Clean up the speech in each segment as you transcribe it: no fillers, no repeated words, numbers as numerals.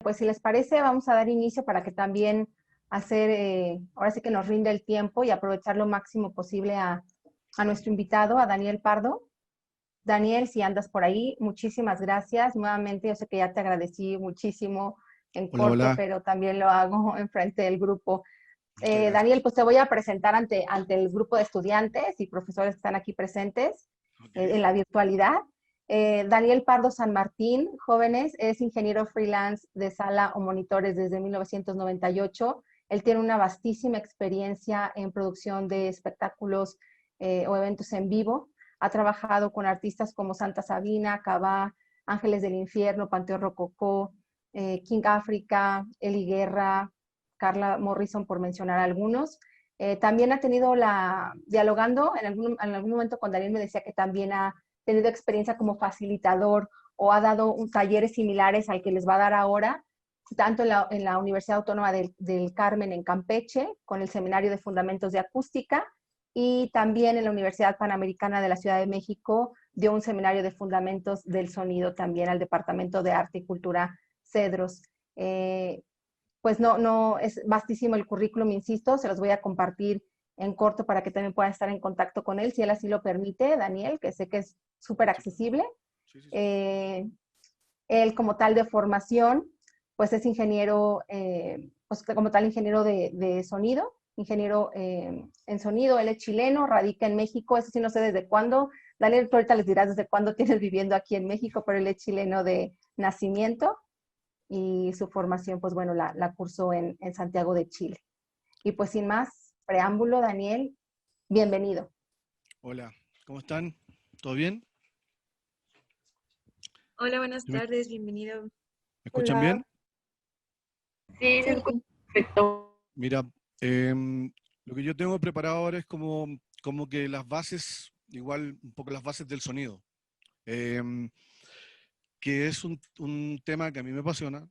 Pues si les parece, vamos a dar inicio para que también ahora sí que nos rinde el tiempo y aprovechar lo máximo posible a nuestro invitado, a Daniel Pardo. Daniel, si andas por ahí, muchísimas gracias. Nuevamente, yo sé que ya te agradecí muchísimo en Hola, corto, hola. pero también lo hago en frente del grupo. Muchas gracias. Daniel, pues te voy a presentar ante el grupo de estudiantes y profesores que están aquí presentes Okay. en la virtualidad. Daniel Pardo San Martín, jóvenes, es ingeniero freelance de sala o monitores desde 1998. Él tiene una vastísima experiencia en producción de espectáculos o eventos en vivo. Ha trabajado con artistas como Santa Sabina, Cabá, Ángeles del Infierno, Panteón Rococó, King África, Eli Guerra, Carla Morrison, por mencionar algunos. También ha tenido dialogando en algún momento con Daniel me decía que también ha tenido experiencia como facilitador o ha dado talleres similares al que les va a dar ahora, tanto en la Universidad Autónoma del Carmen en Campeche, con el Seminario de Fundamentos de Acústica, y también en la Universidad Panamericana de la Ciudad de México dio un seminario de Fundamentos del Sonido también al Departamento de Arte y Cultura Cedros. Pues no, es vastísimo el currículum, insisto, se los voy a compartir en corto para que también puedan estar en contacto con él, si él así lo permite, Daniel, que sé que es súper Sí, accesible. sí. Eh, Él como tal de formación, pues es ingeniero, pues como tal ingeniero de sonido, ingeniero en sonido, él es chileno, radica en México, eso sí no sé desde cuándo, Daniel, tú ahorita les dirás desde cuándo tienes viviendo aquí en México, pero él es chileno de nacimiento y su formación, pues bueno, la cursó en Santiago de Chile. Y pues sin más preámbulo, Daniel, bienvenido. Hola, ¿cómo están? ¿Todo bien? Hola, buenas ¿Sí ¿Me, tardes, bienvenido. me escuchan bien? Hola. Sí, se escucha perfecto. Mira, lo que yo tengo preparado ahora es como que las bases, igual un poco las bases del sonido, em, que es un tema que a mí me apasiona,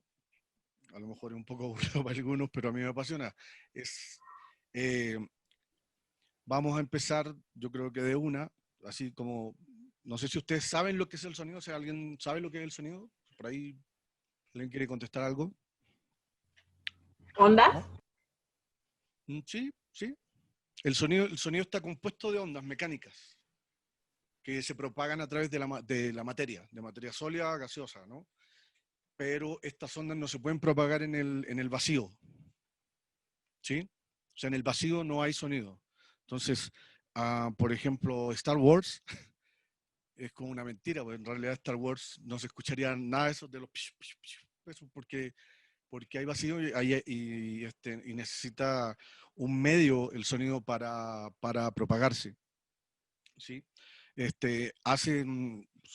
a lo mejor es un poco aburrido para algunos, pero a mí me apasiona. Es, eh, Vamos a empezar, yo creo que de una, así como, no sé si ustedes saben lo que es el sonido, si alguien sabe lo que es el sonido, por ahí alguien quiere contestar algo. ¿Ondas? ¿No? Sí, sí. El sonido está compuesto de ondas mecánicas que se propagan a través de la materia, de materia sólida, gaseosa, ¿no? Pero estas ondas no se pueden propagar en el vacío, ¿sí? O sea, en el vacío no hay sonido. Entonces, por ejemplo, Star Wars es como una mentira, porque en realidad Star Wars no se escucharía nada de eso de los eso porque hay vacío y necesita un medio el sonido para propagarse, ¿sí?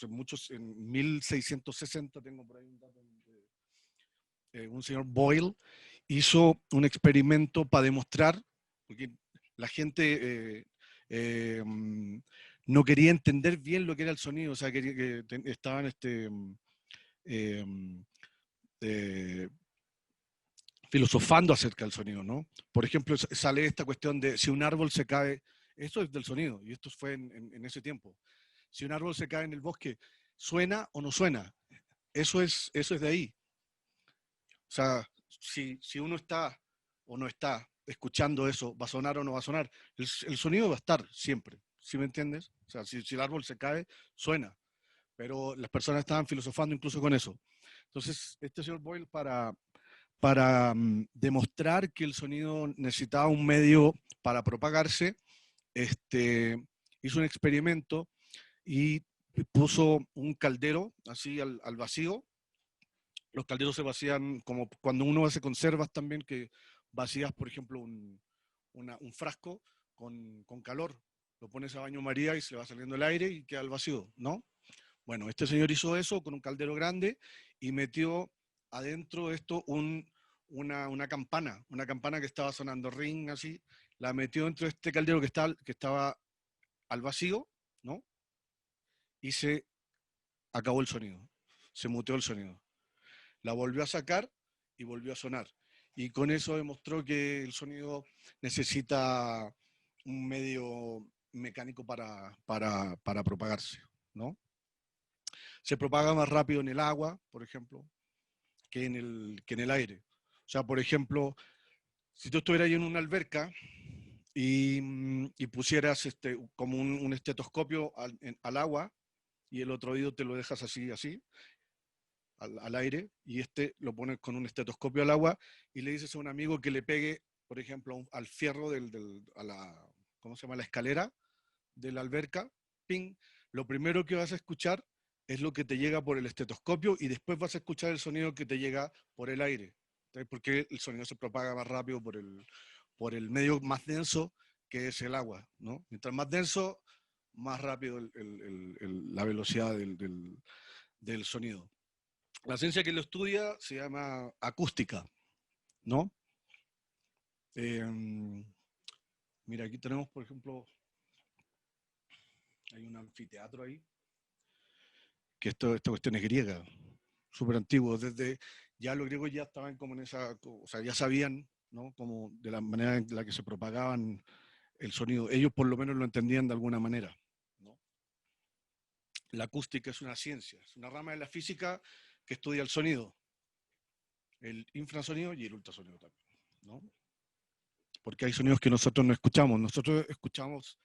Muchos, en 1660, tengo por ahí un dato, un señor Boyle hizo un experimento para demostrar, porque la gente no quería entender bien lo que era el sonido, o sea, estaban eh, eh, filosofando acerca del sonido, ¿no? Por ejemplo, sale esta cuestión de si un árbol se cae, esto es del sonido, y esto fue en ese tiempo. Si un árbol se cae en el bosque, ¿suena o no suena? Eso es de ahí. O sea, si uno está o no está escuchando eso, ¿va a sonar o no va a sonar? El sonido va a estar siempre, ¿sí me entiendes? O sea, si el árbol se cae, suena. Pero las personas estaban filosofando incluso con eso. Entonces, este señor Boyle, para demostrar que el sonido necesitaba un medio para propagarse, hizo un experimento y puso un caldero así al vacío. Los calderos se vacían como cuando uno hace conservas también, que vacías, por ejemplo, un frasco con calor. Lo pones a baño María y se le va saliendo el aire y queda el vacío, ¿no? Bueno, este señor hizo eso con un caldero grande y metió adentro de esto una campana que estaba sonando ring así, la metió dentro de este caldero que estaba al vacío, ¿no? Y se acabó el sonido, se muteó el sonido. La volvió a sacar y volvió a sonar. Y con eso demostró que el sonido necesita un medio mecánico para propagarse, ¿no? Se propaga más rápido en el agua, por ejemplo. que en el aire. O sea, por ejemplo, si tú estuvieras ahí en una alberca y pusieras como un estetoscopio al agua y el otro oído te lo dejas así, al aire, y lo pones con un estetoscopio al agua y le dices a un amigo que le pegue, por ejemplo, al fierro a la, ¿cómo se llama? La escalera de la alberca, ping, lo primero que vas a escuchar es lo que te llega por el estetoscopio y después vas a escuchar el sonido que te llega por el aire. ¿Sabes? Porque el sonido se propaga más rápido por el medio más denso que es el agua, ¿no? Mientras más denso, más rápido la velocidad del sonido. La ciencia que lo estudia se llama acústica, ¿no? Mira, aquí tenemos, por ejemplo, hay un anfiteatro ahí, que esta cuestión es griega, súper antiguo. Desde ya los griegos ya estaban como en esa, o sea, ya sabían, ¿no? Como de la manera en la que se propagaban el sonido. Ellos por lo menos lo entendían de alguna manera, ¿no? La acústica es una ciencia, es una rama de la física que estudia el sonido, el infrasonido y el ultrasonido también, ¿no? Porque hay sonidos que nosotros no escuchamos. Nosotros escuchamos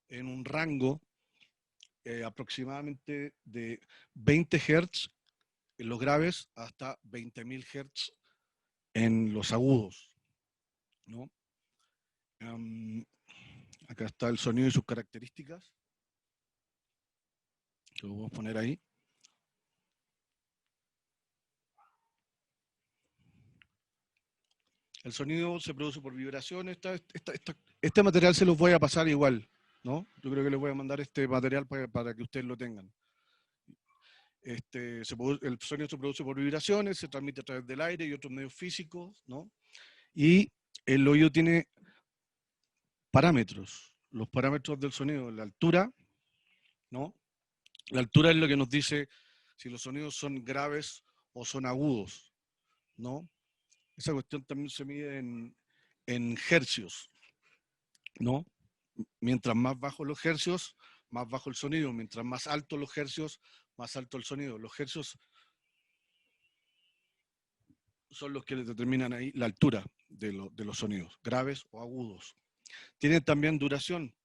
en un rango aproximadamente de 20 Hz en los graves hasta 20.000 Hz en los agudos, ¿no? Acá está el sonido y sus características, que lo voy a poner ahí. El sonido se produce por vibraciones. Este material se los voy a pasar igual, ¿no? Yo creo que les voy a mandar este material para que ustedes lo tengan. El sonido se produce por vibraciones, se transmite a través del aire y otros medios físicos, ¿no? Y el oído tiene parámetros, los parámetros del sonido, la altura, ¿no? La altura es lo que nos dice si los sonidos son graves o son agudos, ¿no? Esa cuestión también se mide en hercios, ¿no? Mientras más bajos los hercios, más bajo el sonido. Mientras más altos los hercios, más alto el sonido. Los hercios son los que determinan ahí la altura de los sonidos, graves o agudos. Tienen también duración.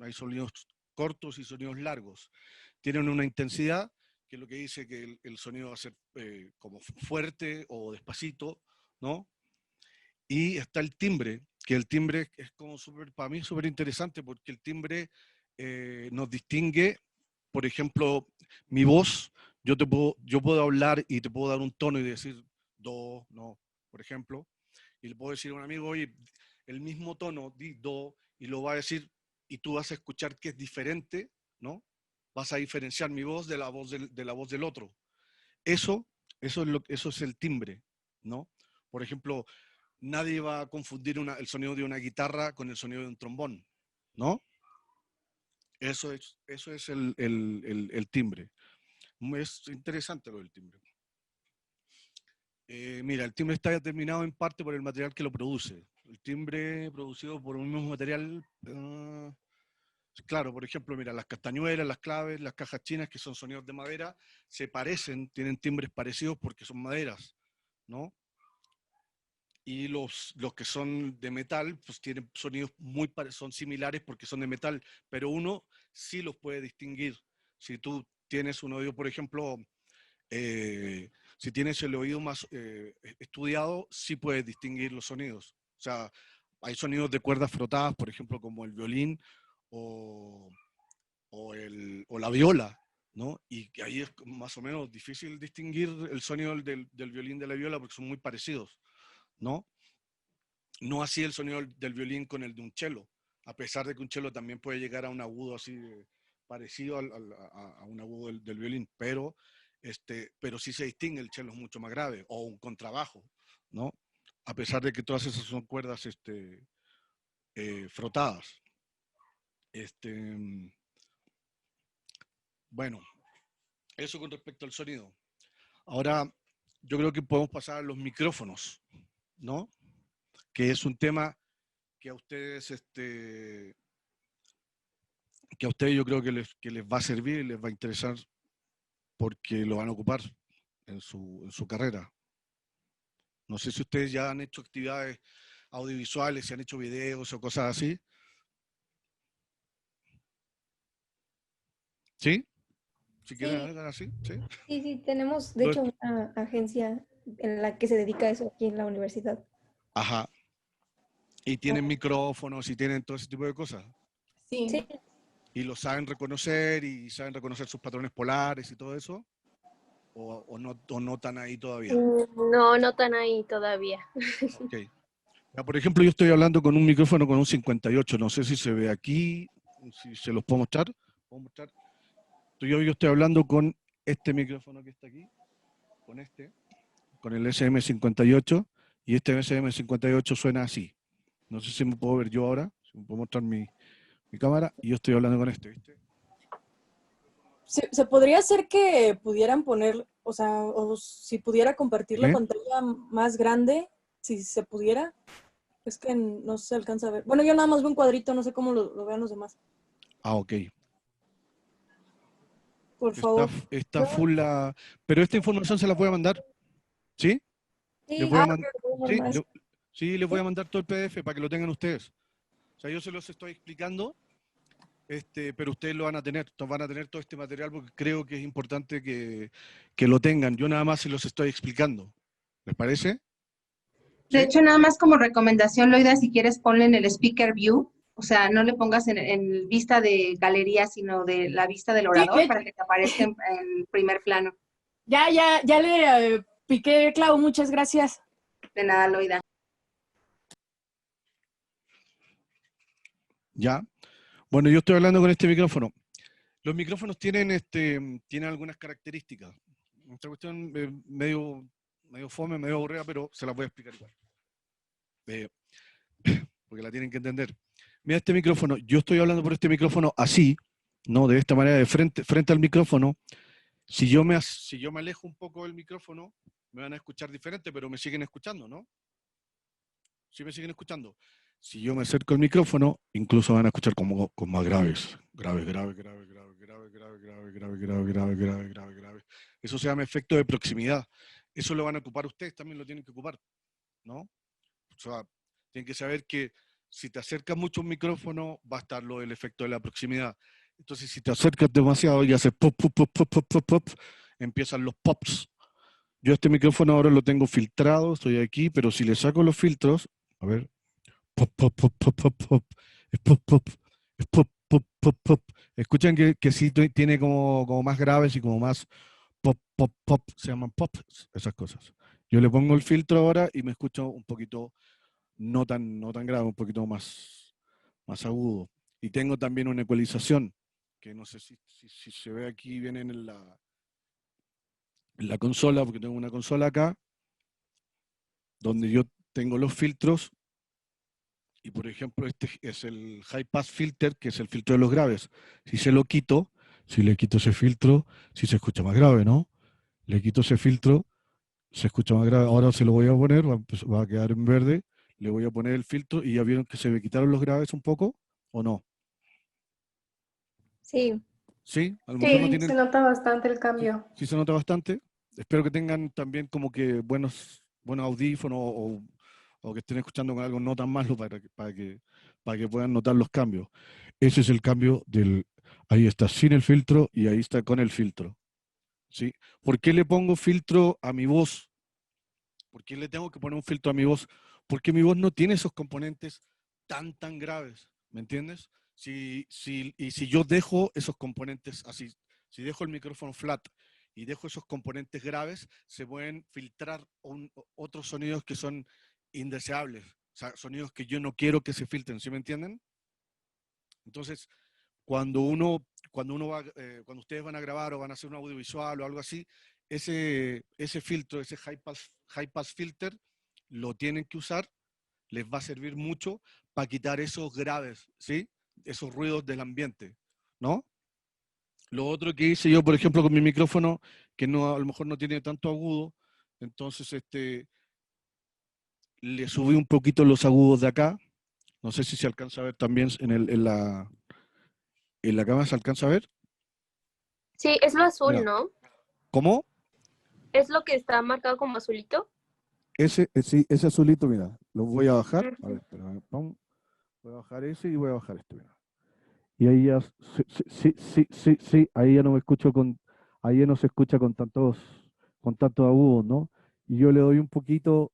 Hay sonidos cortos y sonidos largos. Tienen una intensidad, que es lo que dice que el sonido va a ser como fuerte o despacito, ¿no? Y está el timbre, que el timbre es como para mí súper interesante, porque el timbre nos distingue, por ejemplo, mi voz, yo puedo hablar y te puedo dar un tono y decir do, no, por ejemplo, y le puedo decir a un amigo, oye, el mismo tono, di do, y lo va a decir, y tú vas a escuchar que es diferente, ¿no? Vas a diferenciar mi voz de la voz de la voz del otro. Eso es el timbre, ¿no? Por ejemplo, nadie va a confundir el sonido de una guitarra con el sonido de un trombón, ¿no? Eso es el timbre. Es interesante lo del timbre. Mira, el timbre está determinado en parte por el material que lo produce. El timbre producido por un mismo material, claro, por ejemplo, mira, las castañuelas, las claves, las cajas chinas, que son sonidos de madera, se parecen, tienen timbres parecidos porque son maderas, ¿no? Y los que son de metal, pues tienen sonidos son similares porque son de metal, pero uno sí los puede distinguir. Si tú tienes un oído, por ejemplo, si tienes el oído más estudiado, sí puedes distinguir los sonidos. O sea, hay sonidos de cuerdas frotadas, por ejemplo, como el violín o la viola, ¿no? Y que ahí es más o menos difícil distinguir el sonido del violín de la viola porque son muy parecidos, ¿no? No así el sonido del violín con el de un cello, a pesar de que un cello también puede llegar a un agudo así parecido a un agudo del violín, pero sí se distingue, el cello es mucho más grave, o un contrabajo, ¿no? A pesar de que todas esas son cuerdas frotadas. Bueno, eso con respecto al sonido. Ahora, yo creo que podemos pasar a los micrófonos, ¿no? Que es un tema que a ustedes, yo creo que les va a servir y les va a interesar porque lo van a ocupar en su carrera, No sé si ustedes ya han hecho actividades audiovisuales, si han hecho videos o cosas así. ¿Sí? Si quieren Sí, algo así, ¿sí? sí, sí, tenemos de Lo hecho est- una agencia en la que se dedica a eso aquí en la universidad. Ajá. Y tienen micrófonos y tienen todo ese tipo de cosas. Sí, Y lo saben reconocer y saben reconocer sus patrones polares y todo eso. O no tan ahí todavía. No, no tan ahí todavía. Ok. Ya, por ejemplo, yo estoy hablando con un micrófono con un 58. No sé si se ve aquí, si se los puedo mostrar. ¿Puedo mostrar? Yo estoy hablando con este micrófono que está aquí, con el SM58, y este SM58 suena así. No sé si me puedo ver yo ahora, si me puedo mostrar mi cámara, y yo estoy hablando con este, ¿viste? ¿Se podría hacer que pudieran poner, o sea, o si pudiera compartir la ¿Eh? pantalla más grande, si se pudiera? Es que no se alcanza a ver. Bueno, yo nada más veo un cuadrito, no sé cómo lo vean los demás. Ah, ok. Por favor. Está full la... Pero esta información se la voy a mandar, ¿sí? Les sí, voy a yo mandar... creo que es Sí, normal. sí, les voy a mandar todo el PDF para que lo tengan ustedes. O sea, yo se los estoy explicando, pero ustedes lo van a tener, van a tener todo este material porque creo que es importante que lo tengan. Yo nada más se los estoy explicando. ¿Les parece? De ¿Sí? hecho, nada más como recomendación, Loida, si quieres ponle en el speaker view, o sea, no le pongas en vista de galería, sino de la vista del Sí, orador para que te aparezca en primer plano. ya le piqué clavo, muchas gracias. De nada, Loida. Ya. Bueno, yo estoy hablando con este micrófono. Los micrófonos tienen algunas características. Esta cuestión medio fome, medio aburrida, pero se las voy a explicar igual. Eh, porque la tienen que entender. Mira este micrófono, yo estoy hablando por este micrófono así, ¿no? De esta manera, de frente al micrófono. Si yo me alejo un poco del micrófono, me van a escuchar diferente, pero me siguen escuchando, ¿no? Sí me siguen escuchando. Si yo me acerco al micrófono, incluso van a escuchar como con más graves. Grave, grave, grave, grave, grave, grave, grave, grave, grave, grave, grave, grave, grave. Eso se llama efecto de proximidad. Eso lo van a ocupar ustedes, también lo tienen que ocupar, ¿no? O sea, tienen que saber que si te acercas mucho a un micrófono, va a estar lo del efecto de la proximidad. Entonces, si te acercas demasiado y haces pop, pop, pop, pop, pop, pop, pop, empiezan los pops. Yo este micrófono ahora lo tengo filtrado, estoy aquí, pero si le saco los filtros, a ver, pop, pop, pop, pop, pop, pop, es pop, pop, es pop, pop, pop, pop. Escuchan que sí tiene como más graves y como más pop, pop, pop, se llaman pops, esas cosas. Yo le pongo el filtro ahora y me escucho un poquito no tan grave, un poquito más agudo. Y tengo también una ecualización, que no sé si se ve aquí bien en la consola, porque tengo una consola acá, donde yo tengo los filtros, y por ejemplo este es el High Pass Filter, que es el filtro de los graves. Si se lo quito, si le quito ese filtro, si se escucha más grave, ¿no? Le quito ese filtro, se escucha más grave. Ahora se lo voy a poner, va a quedar en verde, le voy a poner el filtro y ya vieron que se me quitaron los graves un poco, ¿o no? Sí, Sí, a lo mejor no Sí, tienen, se nota bastante el sí, cambio. sí se nota bastante. Espero que tengan también como que buenos audífonos o que estén escuchando con algo no tan malo para que puedan notar los cambios. Ese es el cambio ahí está sin el filtro y ahí está con el filtro. ¿Sí? ¿Por qué le pongo filtro a mi voz? ¿Por qué le tengo que poner un filtro a mi voz? Porque mi voz no tiene esos componentes tan graves, ¿me entiendes? Y si yo dejo esos componentes así, si dejo el micrófono flat y dejo esos componentes graves, se pueden filtrar otros sonidos que son indeseables, o sea, sonidos que yo no quiero que se filtren, ¿sí me entienden? Entonces, cuando cuando ustedes van a grabar o van a hacer un audiovisual o algo así, ese filtro, ese high pass filter, lo tienen que usar, les va a servir mucho para quitar esos graves, ¿sí? Esos ruidos del ambiente, ¿no? Lo otro que hice yo, por ejemplo, con mi micrófono, que a lo mejor no tiene tanto agudo, entonces le subí un poquito los agudos de acá. No sé si se alcanza a ver también en la cámara, ¿se alcanza a ver? Sí, es lo azul, Mira, ¿no? ¿cómo? Es lo que está marcado como azulito. Sí, ese azulito, mira, lo voy a bajar. A ver, espérame, pum. Voy a bajar ese y voy a bajar este, mira. Y ahí ya, sí, ahí ya no me escucho ahí ya no se escucha con tantos agudos, ¿no? Y yo le doy un poquito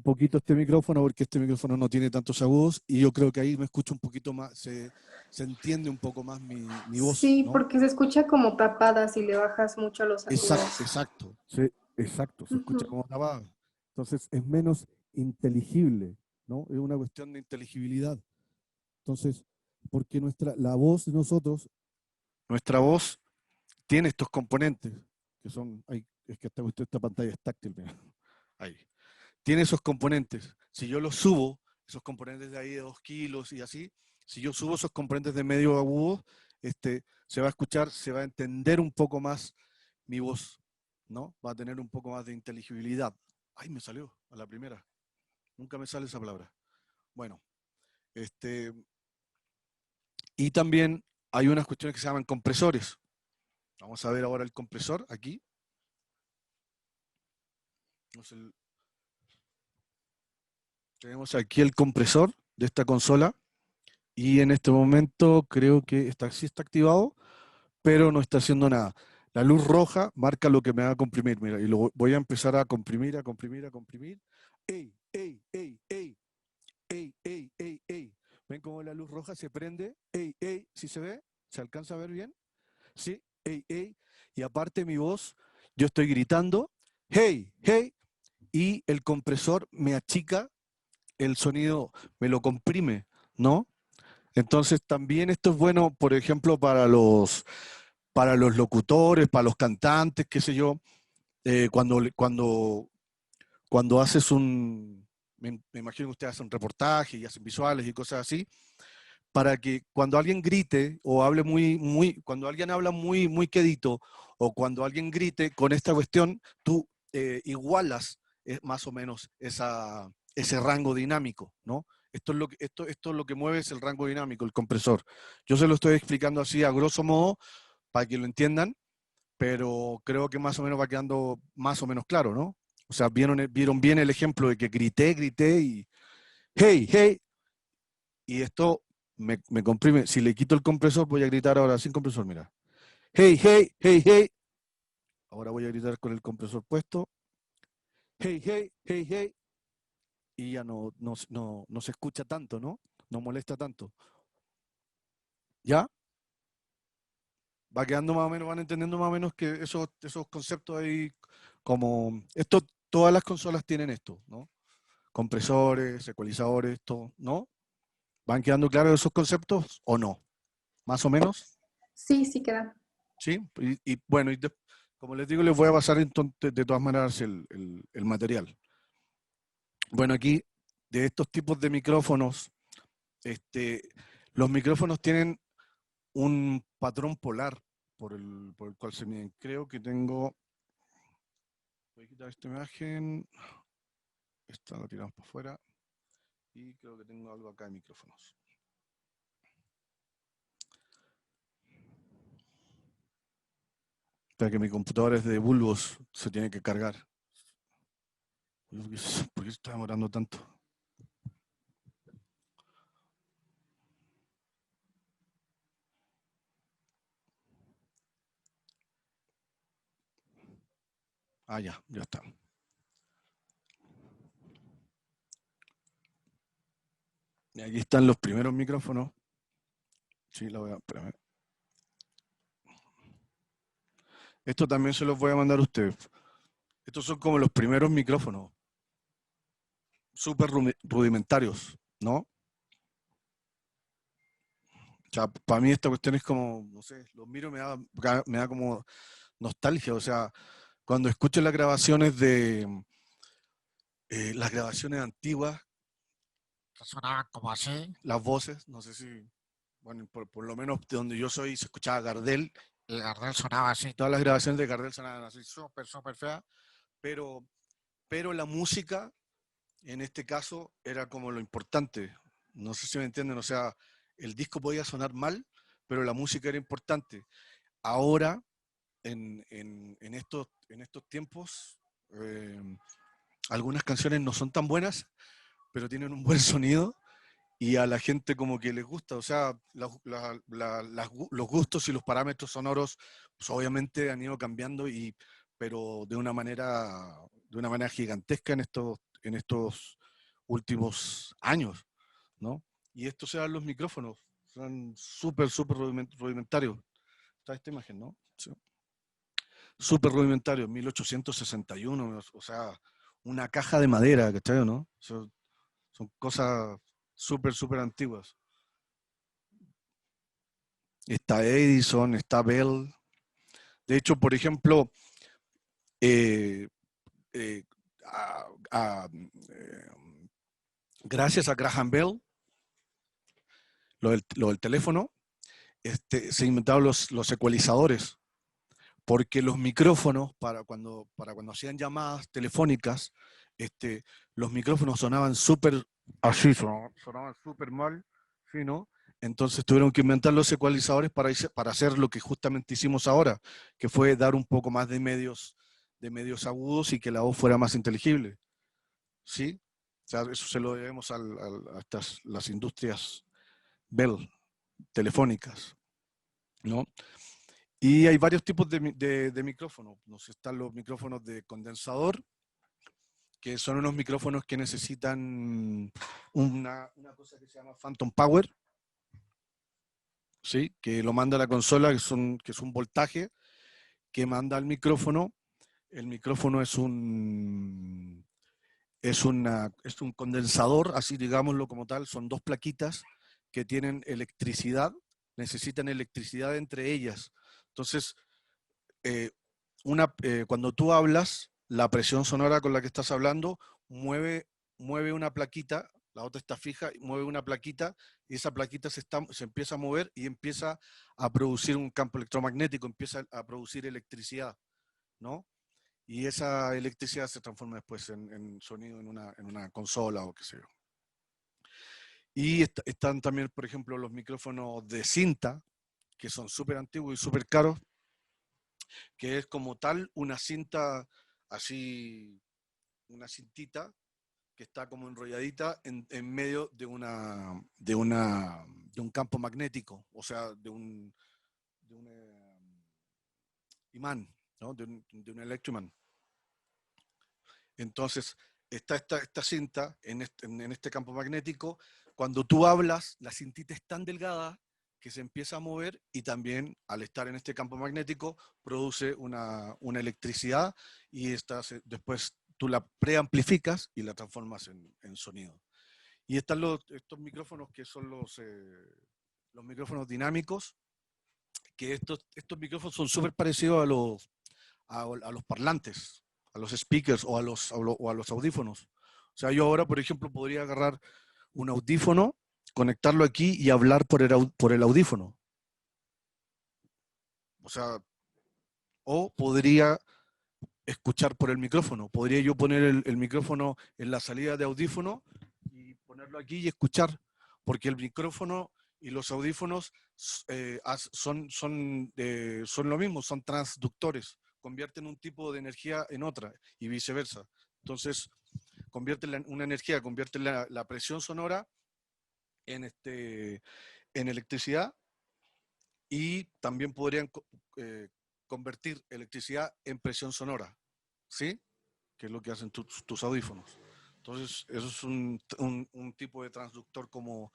a este micrófono porque este micrófono no tiene tantos agudos y yo creo que ahí me escucho un poquito más, se entiende un poco más mi voz, Sí, ¿no? porque se escucha como tapada si le bajas mucho a los agudos. Exacto, sí, exacto, se escucha Ujú. como grabado. Entonces es menos inteligible, ¿no? Es una cuestión de inteligibilidad. Entonces, porque la voz de nosotros, nuestra voz tiene estos componentes, que son, es que esta pantalla es táctil, mira, ahí. Tiene esos componentes. Si yo los subo, esos componentes de ahí de 2 kilos y así, si yo subo esos componentes de medio agudo, se va a escuchar, se va a entender un poco más mi voz, ¿no? Va a tener un poco más de inteligibilidad. Ay, me salió a la primera. Nunca me sale esa palabra. Bueno, y también hay unas cuestiones que se llaman compresores. Vamos a ver ahora el compresor aquí. Tenemos aquí el compresor de esta consola y en este momento creo que sí está activado, pero no está haciendo nada. La luz roja marca lo que me va a comprimir, mira, y lo voy a empezar a comprimir, a comprimir, a comprimir. ¡Ey, ey, ey, ey! ¡Ey, ey, ey, ey! ¿Ven cómo la luz roja se prende? ¡Ey, ey! ¿Sí se ve? ¿Se alcanza a ver bien? ¿Sí? ¡Ey, ey! Y aparte mi voz, yo estoy gritando, ¡hey, hey! Y el compresor me achica el sonido, me lo comprime, ¿no? Entonces también esto es bueno, por ejemplo, para los locutores, para los cantantes, qué sé yo, cuando haces me imagino que ustedes hacen reportajes y hacen visuales y cosas así, para que cuando alguien grite o hable cuando alguien habla muy quedito o cuando alguien grite con esta cuestión, tú igualas más o menos ese rango dinámico, ¿no? Esto es lo que mueve es el rango dinámico, el compresor. Yo se lo estoy explicando así a grosso modo para que lo entiendan, pero creo que más o menos va quedando más o menos claro, ¿no? O sea, vieron bien el ejemplo de que grité y hey, hey, y esto me comprime. Si le quito el compresor, voy a gritar ahora sin compresor, mira. Hey, hey, hey, hey. Ahora voy a gritar con el compresor puesto. Hey, hey, hey, hey. Y ya no se escucha tanto, ¿no? No molesta tanto. ¿Ya? Va quedando más o menos, van entendiendo más o menos que esos conceptos ahí, todas las consolas tienen esto, ¿no? Compresores, ecualizadores, todo, ¿no? ¿Van quedando claros esos conceptos o no? Más o menos, Sí, sí queda. ¿sí? Bueno, como les digo, les voy a pasar entonces, de todas maneras el material. Bueno, aquí, de estos tipos de micrófonos, los micrófonos tienen un patrón polar por el cual se miden. Creo que tengo... Voy a quitar esta imagen. Esta la tiramos para afuera. Y creo que tengo algo acá de micrófonos. Espera que mi computador es de bulbos, se tiene que cargar. ¿Por qué está demorando tanto? Ah, ya está. Y aquí están los primeros micrófonos. Sí, espérame. Esto también se los voy a mandar a ustedes. Estos son como los primeros micrófonos. Súper rudimentarios, ¿no? O sea, para mí esta cuestión es como, no sé, los miro me da como nostalgia. O sea, cuando escucho las grabaciones antiguas, sonaban como así, las voces, no sé si, bueno, por lo menos de donde yo soy se escuchaba Gardel, y Gardel sonaba así, todas las grabaciones de Gardel sonaban así, súper feas, pero la música, en este caso, era como lo importante. No sé si me entienden, o sea, el disco podía sonar mal, pero la música era importante. Ahora, en estos tiempos, algunas canciones no son tan buenas, pero tienen un buen sonido y a la gente como que les gusta. O sea, los gustos y los parámetros sonoros pues obviamente han ido cambiando, pero de una manera gigantesca en estos últimos años, ¿no? Y esto se da en los micrófonos, son súper, súper rudimentarios. Está esta imagen, ¿no? Sí. Súper rudimentario, 1861, o sea, una caja de madera, ¿cachai? ¿No? Son cosas súper, súper antiguas. Está Edison, está Bell. De hecho, por ejemplo, eh, eh, a- a, eh, gracias a Graham Bell, lo del teléfono, se inventaron los ecualizadores, porque los micrófonos, para cuando hacían llamadas telefónicas, los micrófonos sonaban súper así, sonaban súper mal, ¿sí, no? Entonces tuvieron que inventar los ecualizadores para hacer lo que justamente hicimos ahora, que fue dar un poco más de medios agudos y que la voz fuera más inteligible, ¿sí? O sea, eso se lo debemos a las industrias Bell, telefónicas, ¿no? Y hay varios tipos de micrófonos. Están los micrófonos de condensador, que son unos micrófonos que necesitan una cosa que se llama Phantom Power, ¿sí? Que lo manda a la consola, que es un voltaje que manda al micrófono. El micrófono es un condensador, así digámoslo como tal, son dos plaquitas que tienen electricidad, necesitan electricidad entre ellas. Entonces, eh, cuando tú hablas, la presión sonora con la que estás hablando mueve una plaquita, la otra está fija, mueve una plaquita y esa plaquita se empieza a mover y empieza a producir un campo electromagnético, empieza a producir electricidad, ¿no? Y esa electricidad se transforma después en sonido en una consola o qué sé yo. Y están también, por ejemplo, los micrófonos de cinta, que son súper antiguos y súper caros, que es como tal una cinta así, una cintita que está como enrolladita en medio de un campo magnético, o sea, de un imán, ¿no? De un electroimán. Entonces, está esta cinta en este campo magnético. Cuando tú hablas, la cintita es tan delgada que se empieza a mover y también al estar en este campo magnético produce una electricidad y después tú la preamplificas y la transformas en sonido. Y están estos micrófonos que son los micrófonos dinámicos, que estos micrófonos son súper parecidos a los parlantes, a los speakers o a los audífonos. O sea, yo ahora, por ejemplo, podría agarrar un audífono, conectarlo aquí y hablar por el audífono. O sea, o podría escuchar por el micrófono. Podría yo poner el micrófono en la salida de audífono y ponerlo aquí y escuchar, porque el micrófono y los audífonos son lo mismo, son transductores, convierten un tipo de energía en otra y viceversa. Entonces, una energía, convierte la presión sonora en electricidad y también podrían convertir electricidad en presión sonora, ¿sí? Que es lo que hacen tus audífonos. Entonces, eso es un tipo de transductor como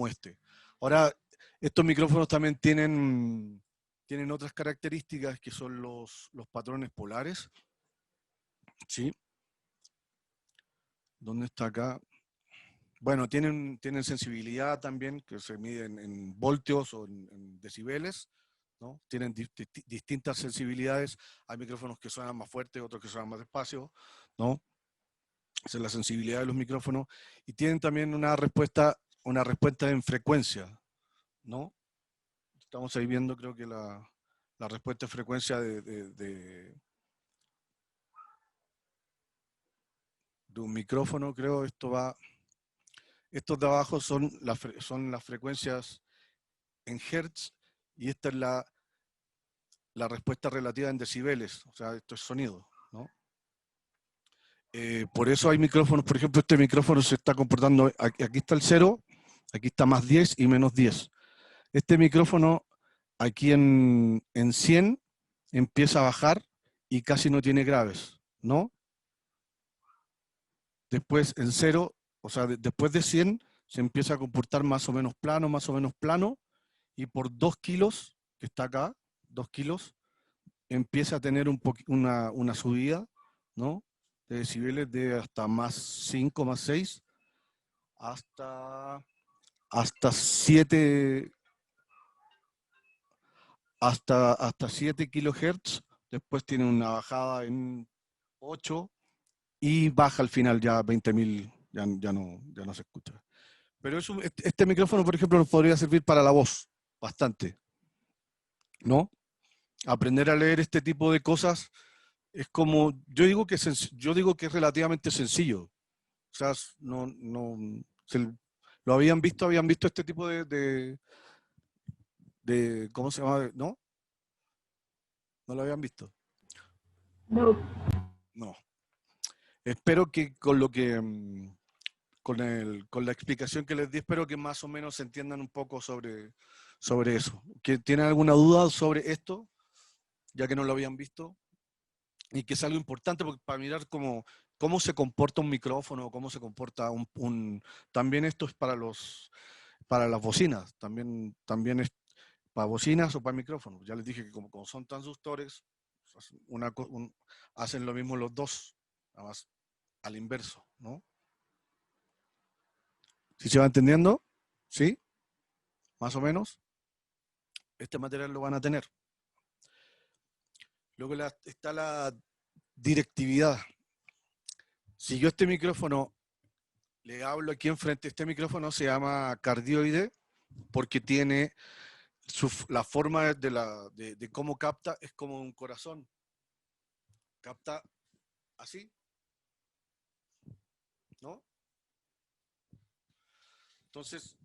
este. Ahora, estos micrófonos también tienen otras características que son los patrones polares, ¿sí? ¿Dónde está acá? Bueno, tienen sensibilidad también, que se mide en voltios o en decibeles, ¿no? Tienen distintas sensibilidades. Hay micrófonos que suenan más fuerte, otros que suenan más despacio, ¿no? Esa es la sensibilidad de los micrófonos. Y tienen también una respuesta en frecuencia, ¿no? Estamos ahí viendo, creo que la respuesta en frecuencia de un micrófono, creo. Estos de abajo son las frecuencias en hertz y esta es la respuesta relativa en decibeles, o sea, esto es sonido, ¿no? Por eso hay micrófonos, por ejemplo, este micrófono se está comportando, aquí está el 0, aquí está más 10 y menos 10. Este micrófono aquí en 100 empieza a bajar y casi no tiene graves, ¿no? Después en 0, o sea, después de 100 se empieza a comportar más o menos plano, y por 2 kilos, que está acá, 2 kilos, empieza a tener una subida, ¿no? De decibeles de hasta más 5, más 6, hasta 7, hasta 7 kilohertz. Después tiene una bajada en 8 y baja al final ya 20.000, ya no se escucha. Pero este micrófono, por ejemplo, nos podría servir para la voz, bastante, ¿no? Aprender a leer este tipo de cosas es como, yo digo que es relativamente sencillo. O sea, lo habían visto este tipo de ¿cómo se llama? ¿No? ¿No lo habían visto? No. No. Espero que con lo que, con la explicación que les di, espero que más o menos se entiendan un poco sobre eso. ¿Tienen alguna duda sobre esto? Ya que no lo habían visto. Y que es algo importante para mirar cómo se comporta un micrófono, cómo se comporta También esto es para las bocinas, también es para bocinas o para micrófonos. Ya les dije que como son transductores, hacen lo mismo los dos, nada más al inverso, ¿no? ¿Sí se va entendiendo? ¿Sí? ¿Más o menos? Este material lo van a tener. Luego está la directividad. Si yo este micrófono le hablo aquí enfrente, este micrófono se llama cardioide porque tiene la forma de cómo capta, es como un corazón. Capta así, ¿no? Entonces,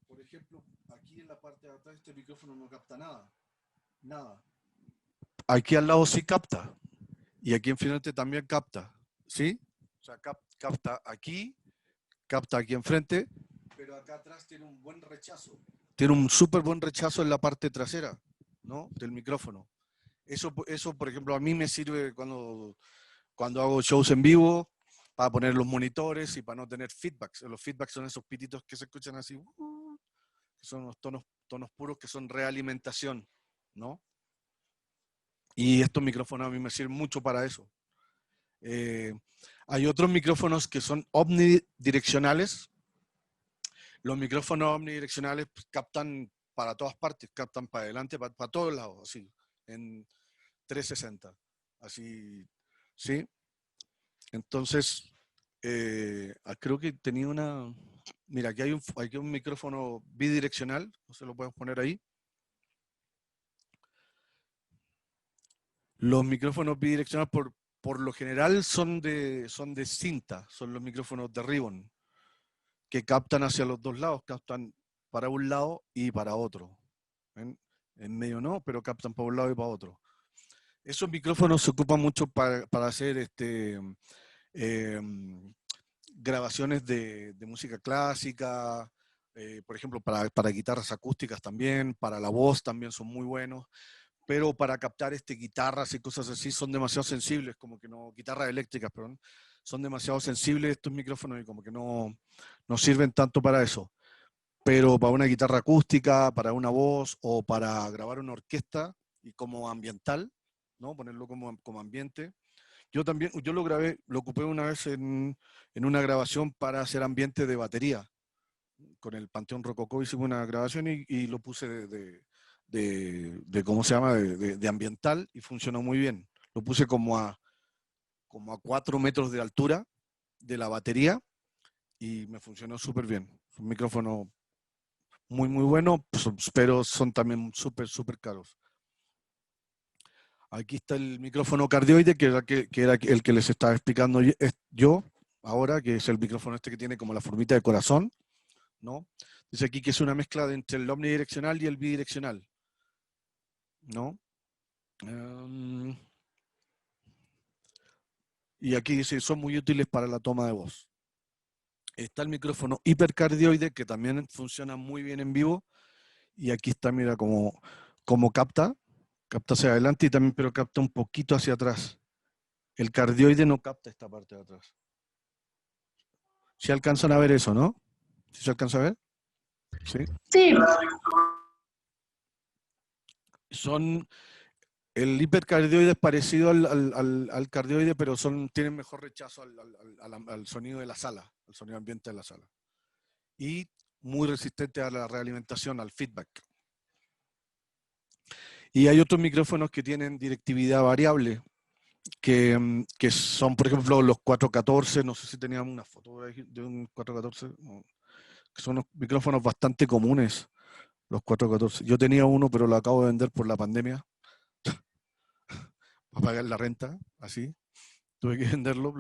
por ejemplo, aquí en la parte de atrás este micrófono no capta nada. Nada. Aquí al lado sí capta. Y aquí enfrente también capta. ¿Sí? O sea, capta aquí enfrente, pero acá atrás tiene un buen rechazo. Tiene un súper buen rechazo en la parte trasera, ¿no? Del micrófono. Eso, por ejemplo, a mí me sirve cuando hago shows en vivo, para poner los monitores y para no tener feedbacks. Los feedbacks son esos pititos que se escuchan así, que son los tonos puros que son realimentación, ¿no? Y estos micrófonos a mí me sirven mucho para eso. Hay otros micrófonos que son omnidireccionales. Los micrófonos omnidireccionales captan para todas partes, captan para adelante, para todos lados, así, en 360. Así, ¿sí? Entonces, creo que tenía una... Mira, aquí hay un micrófono bidireccional, no se lo podemos poner ahí. Los micrófonos bidireccionales por lo general son de cinta, son los micrófonos de ribbon, que captan hacia los dos lados, captan para un lado y para otro. ¿Ven? En medio no, pero captan para un lado y para otro. Esos micrófonos se ocupan mucho para hacer grabaciones de música clásica, por ejemplo, para guitarras acústicas también, para la voz también son muy buenos, pero para captar guitarras y cosas así son demasiado sensibles, como que no, guitarras eléctricas, perdón, son demasiado sensibles estos micrófonos y como que no sirven tanto para eso. Pero para una guitarra acústica, para una voz o para grabar una orquesta y como ambiental, ¿no? Ponerlo como ambiente. Yo lo ocupé una vez en una grabación para hacer ambiente de batería. Con el Panteón Rococó hicimos una grabación y lo puse de ¿cómo se llama? De ambiental y funcionó muy bien. Lo puse como a 4 metros de altura de la batería y me funcionó súper bien. Es un micrófono muy, muy bueno, pero son también súper, súper caros. Aquí está el micrófono cardioide, que era el que les estaba explicando yo ahora, que es el micrófono que tiene como la formita de corazón, ¿no? Dice aquí que es una mezcla entre el omnidireccional y el bidireccional, ¿no? Y aquí dice, son muy útiles para la toma de voz. Está el micrófono hipercardioide, que también funciona muy bien en vivo. Y aquí está, mira, como capta hacia adelante y también, pero capta un poquito hacia atrás. El cardioide no capta esta parte de atrás. ¿Sí alcanzan a ver eso, no? ¿Sí se alcanza a ver? Sí. Sí, El hipercardioide es parecido al cardioide, pero tienen mejor rechazo al sonido de la sala, al sonido ambiente de la sala. Y muy resistente a la realimentación, al feedback. Y hay otros micrófonos que tienen directividad variable, que son, por ejemplo, los 414, no sé si teníamos una foto de un 414, no, que son unos micrófonos bastante comunes, los 414. Yo tenía uno, pero lo acabo de vender por la pandemia, para pagar la renta, así. Tuve que venderlo,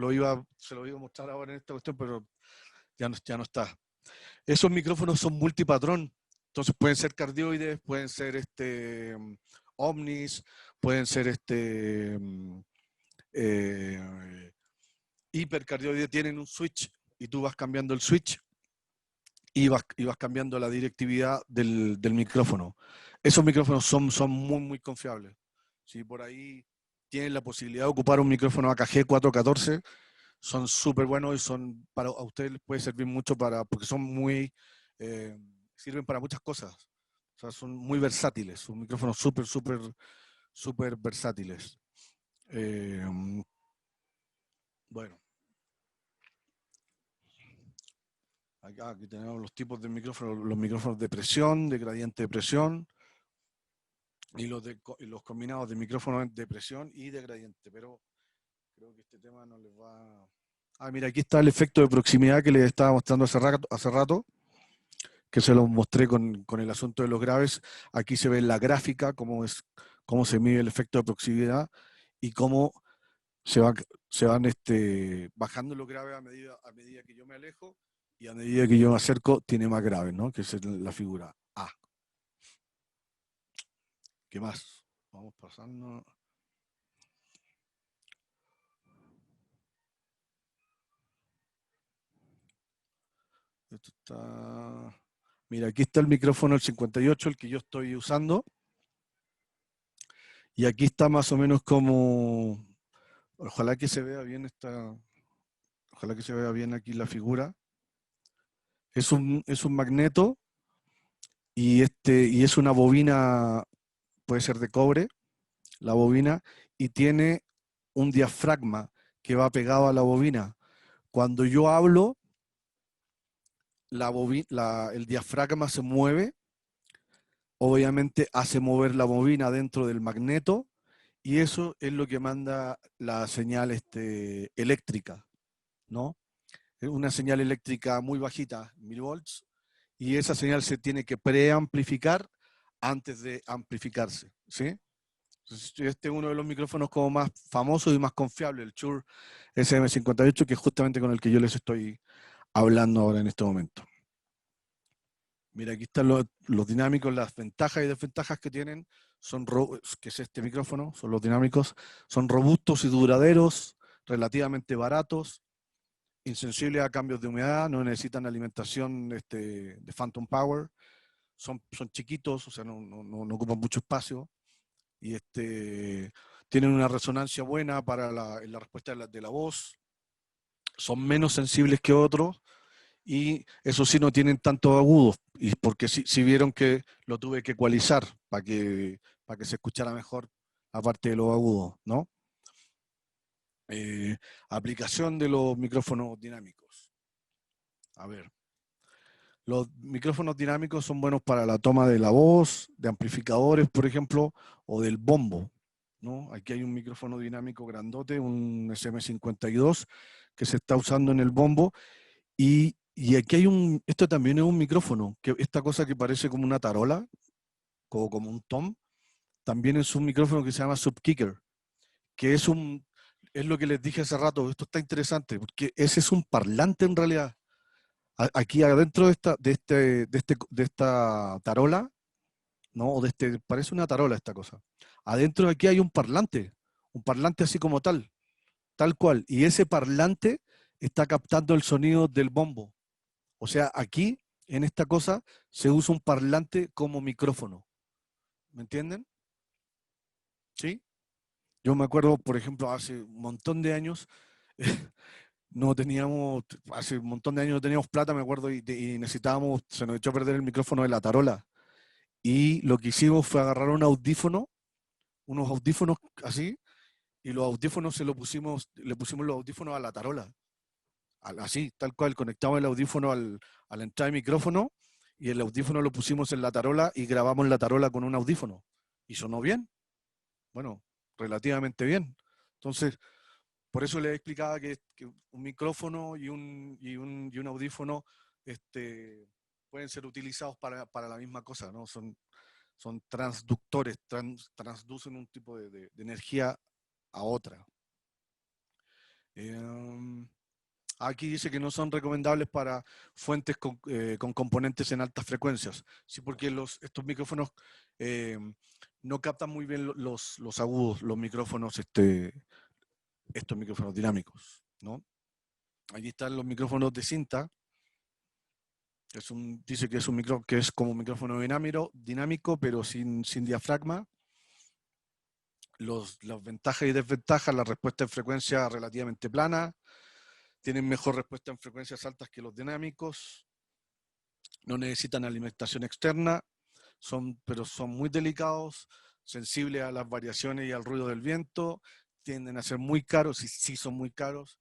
se lo iba a mostrar ahora en esta cuestión, pero ya no está. Esos micrófonos son multipatrón, entonces pueden ser cardioides, pueden ser omnis, pueden ser hipercardioide, tienen un switch y tú vas cambiando el switch y vas cambiando la directividad del micrófono. Esos micrófonos son muy confiables. Si por ahí tienen la posibilidad de ocupar un micrófono AKG 414, son súper buenos y a ustedes les puede servir mucho porque son sirven para muchas cosas. O sea, son muy versátiles, son micrófonos súper versátiles. Bueno. Aquí tenemos los tipos de micrófonos, los micrófonos de presión, de gradiente de presión, y los combinados de micrófonos de presión y de gradiente, pero creo que este tema no les va... Mira, aquí está el efecto de proximidad que les estaba mostrando hace rato, que se lo mostré con el asunto de los graves. Aquí se ve en la gráfica cómo se mide el efecto de proximidad y cómo se van bajando los graves a medida que yo me alejo, y a medida que yo me acerco tiene más graves, ¿no? Que es la figura A. ¿Qué más? Vamos pasando. Esto está... Mira, aquí está el micrófono, el 58, el que yo estoy usando. Y aquí está más o menos como... Ojalá que se vea bien Ojalá que se vea bien aquí la figura. Es un magneto y es una bobina, puede ser de cobre, la bobina, y tiene un diafragma que va pegado a la bobina. Cuando yo hablo, el diafragma se mueve, obviamente hace mover la bobina dentro del magneto, y eso es lo que manda la señal eléctrica, ¿no? Es una señal eléctrica muy bajita, 1000 volts, y esa señal se tiene que preamplificar antes de amplificarse, ¿sí? Este es uno de los micrófonos como más famosos y más confiables, el Shure SM58, que es justamente con el que yo les estoy hablando ahora en este momento. Mira, aquí están los dinámicos, las ventajas y desventajas que tienen, que es este micrófono, son los dinámicos, son robustos y duraderos, relativamente baratos, insensibles a cambios de humedad, no necesitan alimentación de phantom power, son chiquitos, o sea, no ocupan mucho espacio, y tienen una resonancia buena en la respuesta de la voz, son menos sensibles que otros, y eso sí no tienen tantos agudos, y porque si vieron que lo tuve que ecualizar para que se escuchara mejor aparte de los agudos, ¿no? Aplicación de los micrófonos dinámicos. A ver, los micrófonos dinámicos son buenos para la toma de la voz, de amplificadores, por ejemplo, o del bombo, ¿no? Aquí hay un micrófono dinámico grandote, un SM52, que se está usando en el bombo, y aquí esto también es un micrófono, esta cosa que parece como una tarola, como un tom, también es un micrófono que se llama Subkicker, que es lo que les dije hace rato. Esto está interesante, porque ese es un parlante en realidad. Aquí adentro de esta tarola, ¿no? O parece una tarola esta cosa. Adentro de aquí hay un parlante así como tal. tal cual. Y ese parlante está captando el sonido del bombo. O sea, aquí, en esta cosa, se usa un parlante como micrófono. ¿Me entienden? ¿Sí? Yo me acuerdo, por ejemplo, hace un montón de años, no teníamos, hace un montón de años no teníamos plata, me acuerdo, y necesitábamos, se nos echó a perder el micrófono de la tarola. Y lo que hicimos fue agarrar un audífono, unos audífonos así, y los audífonos le pusimos los audífonos a la tarola. Así, tal cual, conectamos el audífono a la entrada de micrófono y el audífono lo pusimos en la tarola y grabamos la tarola con un audífono. Y sonó bien, bueno, relativamente bien. Entonces, por eso les explicaba que un micrófono y un audífono pueden ser utilizados para la misma cosa, ¿no? Son transductores, transducen un tipo de energía a otra. Aquí dice que no son recomendables para fuentes con componentes en altas frecuencias, sí, porque estos micrófonos no captan muy bien los agudos, los micrófonos, estos micrófonos dinámicos, ¿no? Aquí están los micrófonos de cinta. Dice que es como un micrófono dinámico, pero sin diafragma. Las ventajas y desventajas: la respuesta en frecuencia relativamente plana, tienen mejor respuesta en frecuencias altas que los dinámicos, no necesitan alimentación externa, pero son muy delicados, sensibles a las variaciones y al ruido del viento, tienden a ser muy caros, y sí son muy caros,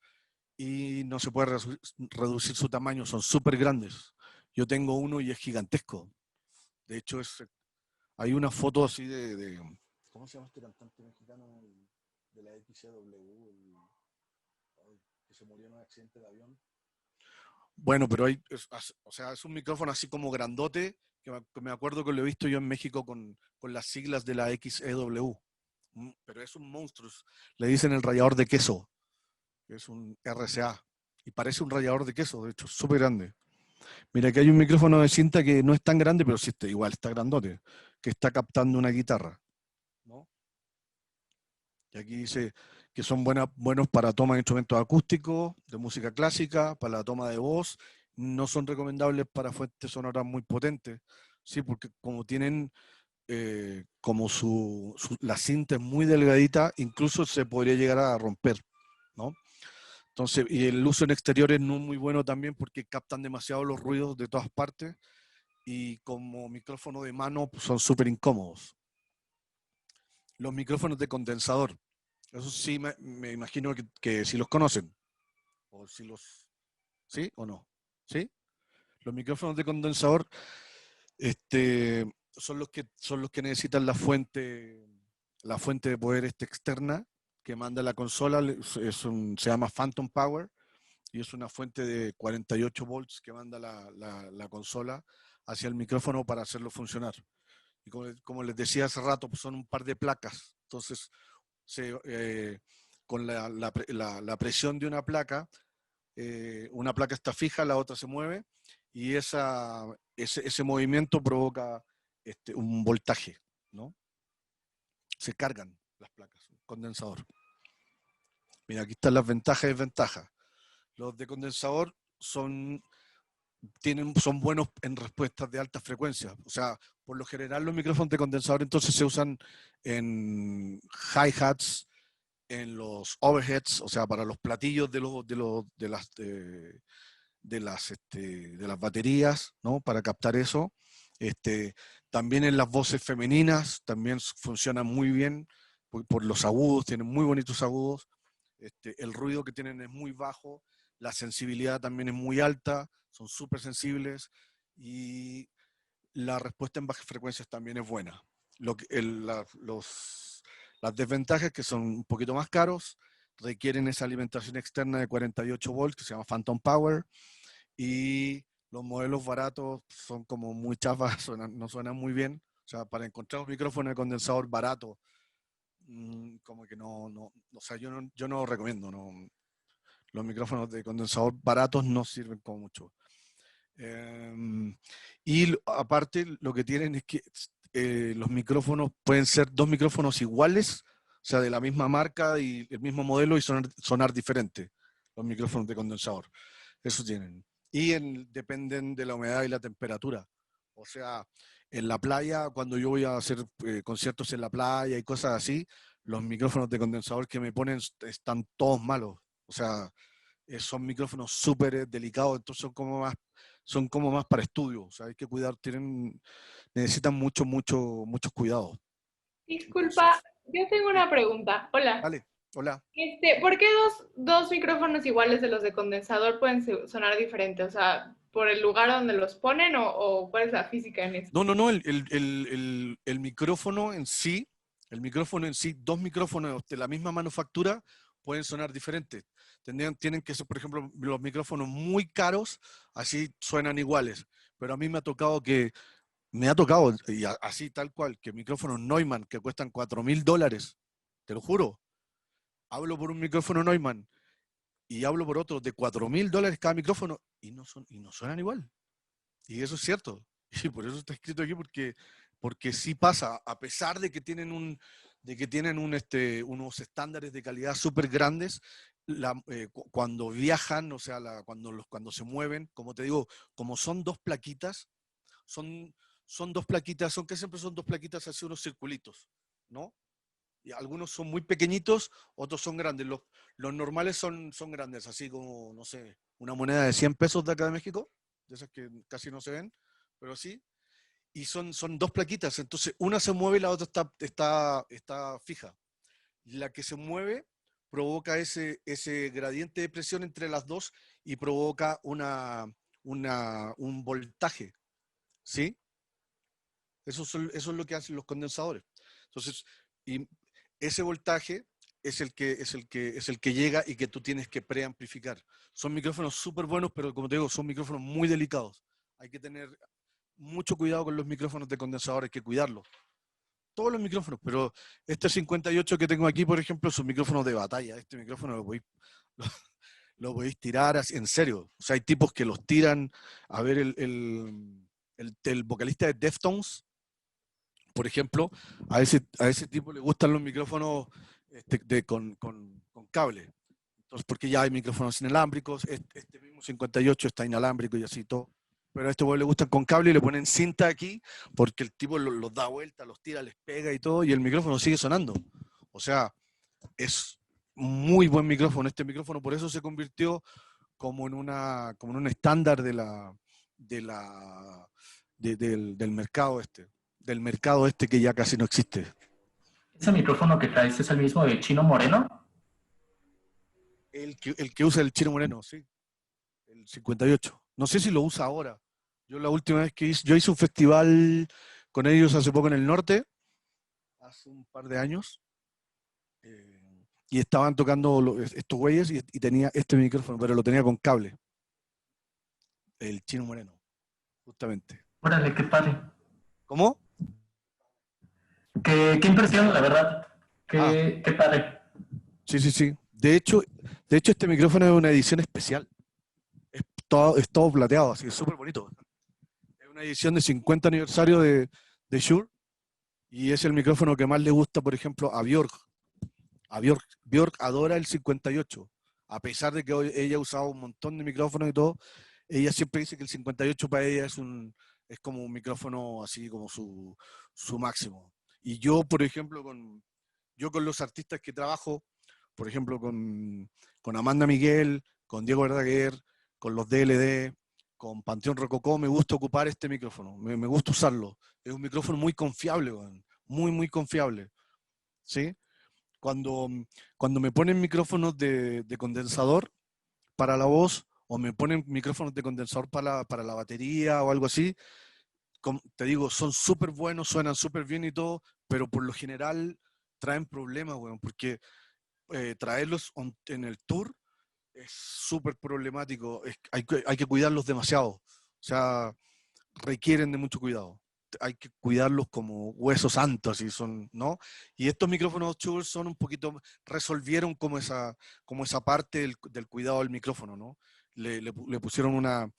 y no se puede reducir su tamaño, son súper grandes. Yo tengo uno y es gigantesco. De hecho, hay una foto así ¿cómo se llama este cantante mexicano de la XCW, que se murió en un accidente de avión? Bueno, pero es un micrófono así como grandote, que me acuerdo que lo he visto yo en México con las siglas de la XEW. Pero es un monstruo, le dicen el rallador de queso, que es un RCA, y parece un rallador de queso, de hecho, súper grande. Mira, aquí hay un micrófono de cinta que no es tan grande, pero sí igual está grandote, que está captando una guitarra, ¿no? Y aquí dice que son buenos para toma de instrumentos acústicos, de música clásica, para la toma de voz. No son recomendables para fuentes sonoras muy potentes, ¿sí? Porque como tienen, la cinta es muy delgadita, incluso se podría llegar a romper, ¿no? Entonces, y el uso en exteriores no es muy bueno también, porque captan demasiado los ruidos de todas partes, y como micrófono de mano pues, son súper incómodos. Los micrófonos de condensador, eso sí me imagino que si los conocen, o si ¿sí o no? ¿Sí? Los micrófonos de condensador son los que necesitan la fuente de poder externa que manda la consola. Se llama Phantom Power, y es una fuente de 48 volts que manda la consola hacia el micrófono para hacerlo funcionar. Y como les decía hace rato, pues son un par de placas. Entonces, con la presión de una placa está fija, la otra se mueve, y ese movimiento provoca un voltaje, ¿no? Se cargan las placas, un condensador. Mira, aquí están las ventajas y desventajas. Los de condensador son buenos en respuestas de altas frecuencias. O sea, por lo general los micrófonos de condensador entonces se usan en hi-hats, en los overheads, o sea, para los platillos de las baterías, ¿no? Para captar eso. También en las voces femeninas, también funcionan muy bien por los agudos, tienen muy bonitos agudos. El ruido que tienen es muy bajo, la sensibilidad también es muy alta, son súper sensibles, y la respuesta en bajas frecuencias también es buena. Las desventajas, que son un poquito más caros, requieren esa alimentación externa de 48 volts, que se llama Phantom Power, y los modelos baratos son como muy chafas, no suenan muy bien. O sea, para encontrar un micrófono de condensador barato, como que o sea, yo no lo recomiendo, no. Los micrófonos de condensador baratos no sirven como mucho. Y aparte, lo que tienen es que los micrófonos pueden ser dos micrófonos iguales, sea, de la misma marca y el mismo modelo y sonar diferente, los micrófonos de condensador. Eso tienen. Y dependen de la humedad y la temperatura. O sea, en la playa, cuando yo voy a hacer conciertos en la playa y cosas así, los micrófonos de condensador que me ponen están todos malos. O sea, son micrófonos súper delicados, entonces son como más para estudio. O sea, hay que cuidar, necesitan muchos cuidados. Disculpa, yo tengo una pregunta. Hola. Dale, hola. ¿Por qué dos micrófonos iguales de los de condensador pueden sonar diferente? O sea, ¿por el lugar donde los ponen o cuál es la física en eso? No, el micrófono en sí, dos micrófonos de la misma manufactura pueden sonar diferentes. Tienen que ser, por ejemplo, los micrófonos muy caros, así suenan iguales. Pero a mí me ha tocado, y así tal cual, que micrófonos Neumann que cuestan $4.000, te lo juro. Hablo por un micrófono Neumann y hablo por otro de $4.000 cada micrófono y no suenan igual. Y eso es cierto. Y por eso está escrito aquí, porque sí pasa, a pesar de que tienen unos estándares de calidad súper grandes, cuando viajan, o sea, cuando se mueven, como te digo, como son dos plaquitas, son dos plaquitas, que siempre son dos plaquitas así, unos circulitos, ¿no? Y algunos son muy pequeñitos, otros son grandes. Los normales son grandes, así como, no sé, una moneda de 100 pesos de acá de México, de esas que casi no se ven, pero sí. Y son dos plaquitas, entonces una se mueve y la otra está fija. La que se mueve provoca ese gradiente de presión entre las dos y provoca un voltaje, ¿sí? Eso es lo que hacen los condensadores. Entonces, y ese voltaje es el que llega y que tú tienes que preamplificar. Son micrófonos súper buenos, pero como te digo, son micrófonos muy delicados. Hay que tener mucho cuidado con los micrófonos de condensador, hay que cuidarlos. Todos los micrófonos, pero este 58 que tengo aquí, por ejemplo, es un micrófono de batalla. Este micrófono lo podéis tirar así, en serio. O sea, hay tipos que los tiran. A ver, el vocalista de Deftones, por ejemplo, a ese tipo le gustan los micrófonos con cable. Entonces, porque ya hay micrófonos inalámbricos, este mismo 58 está inalámbrico y así todo. Pero a este le gustan con cable y le ponen cinta aquí porque el tipo los da vuelta, los tira, les pega y todo, y el micrófono sigue sonando. O sea, es muy buen micrófono. Este micrófono por eso se convirtió como en un estándar del mercado que ya casi no existe. ¿Ese micrófono que traes es el mismo de Chino Moreno? El que usa el Chino Moreno, sí. El 58. No sé si lo usa ahora. Yo la última vez yo hice un festival con ellos hace poco en el norte, hace un par de años, y estaban tocando estos güeyes y tenía este micrófono, pero lo tenía con cable. El Chino Moreno, justamente. Órale, qué padre. ¿Cómo? Qué impresión, la verdad. Qué padre. Sí. De hecho, este micrófono es una edición especial. Es todo plateado, así, es súper bonito. Es una edición de 50 aniversario de Shure, y es el micrófono que más le gusta, por ejemplo, a Björk. Björk adora el 58. A pesar de que ella ha usado un montón de micrófonos y todo, ella siempre dice que el 58 para ella es como un micrófono así como su máximo. Y yo, por ejemplo, con los artistas que trabajo, por ejemplo, con Amanda Miguel, con Diego Verdaguer, con los DLD, con Panteón Rococó, me gusta ocupar este micrófono, me gusta usarlo. Es un micrófono muy confiable, muy confiable. ¿Sí? Cuando me ponen micrófonos de condensador para la voz, o me ponen micrófonos de condensador para la batería o algo así, te digo, son súper buenos, suenan súper bien y todo, pero por lo general traen problemas, porque traerlos en el tour es súper problemático, hay que cuidarlos demasiado, o sea, requieren de mucho cuidado. Hay que cuidarlos como huesos santos, ¿no? Y estos micrófonos Shure son un poquito, resolvieron como esa parte del cuidado del micrófono, ¿no? Le pusieron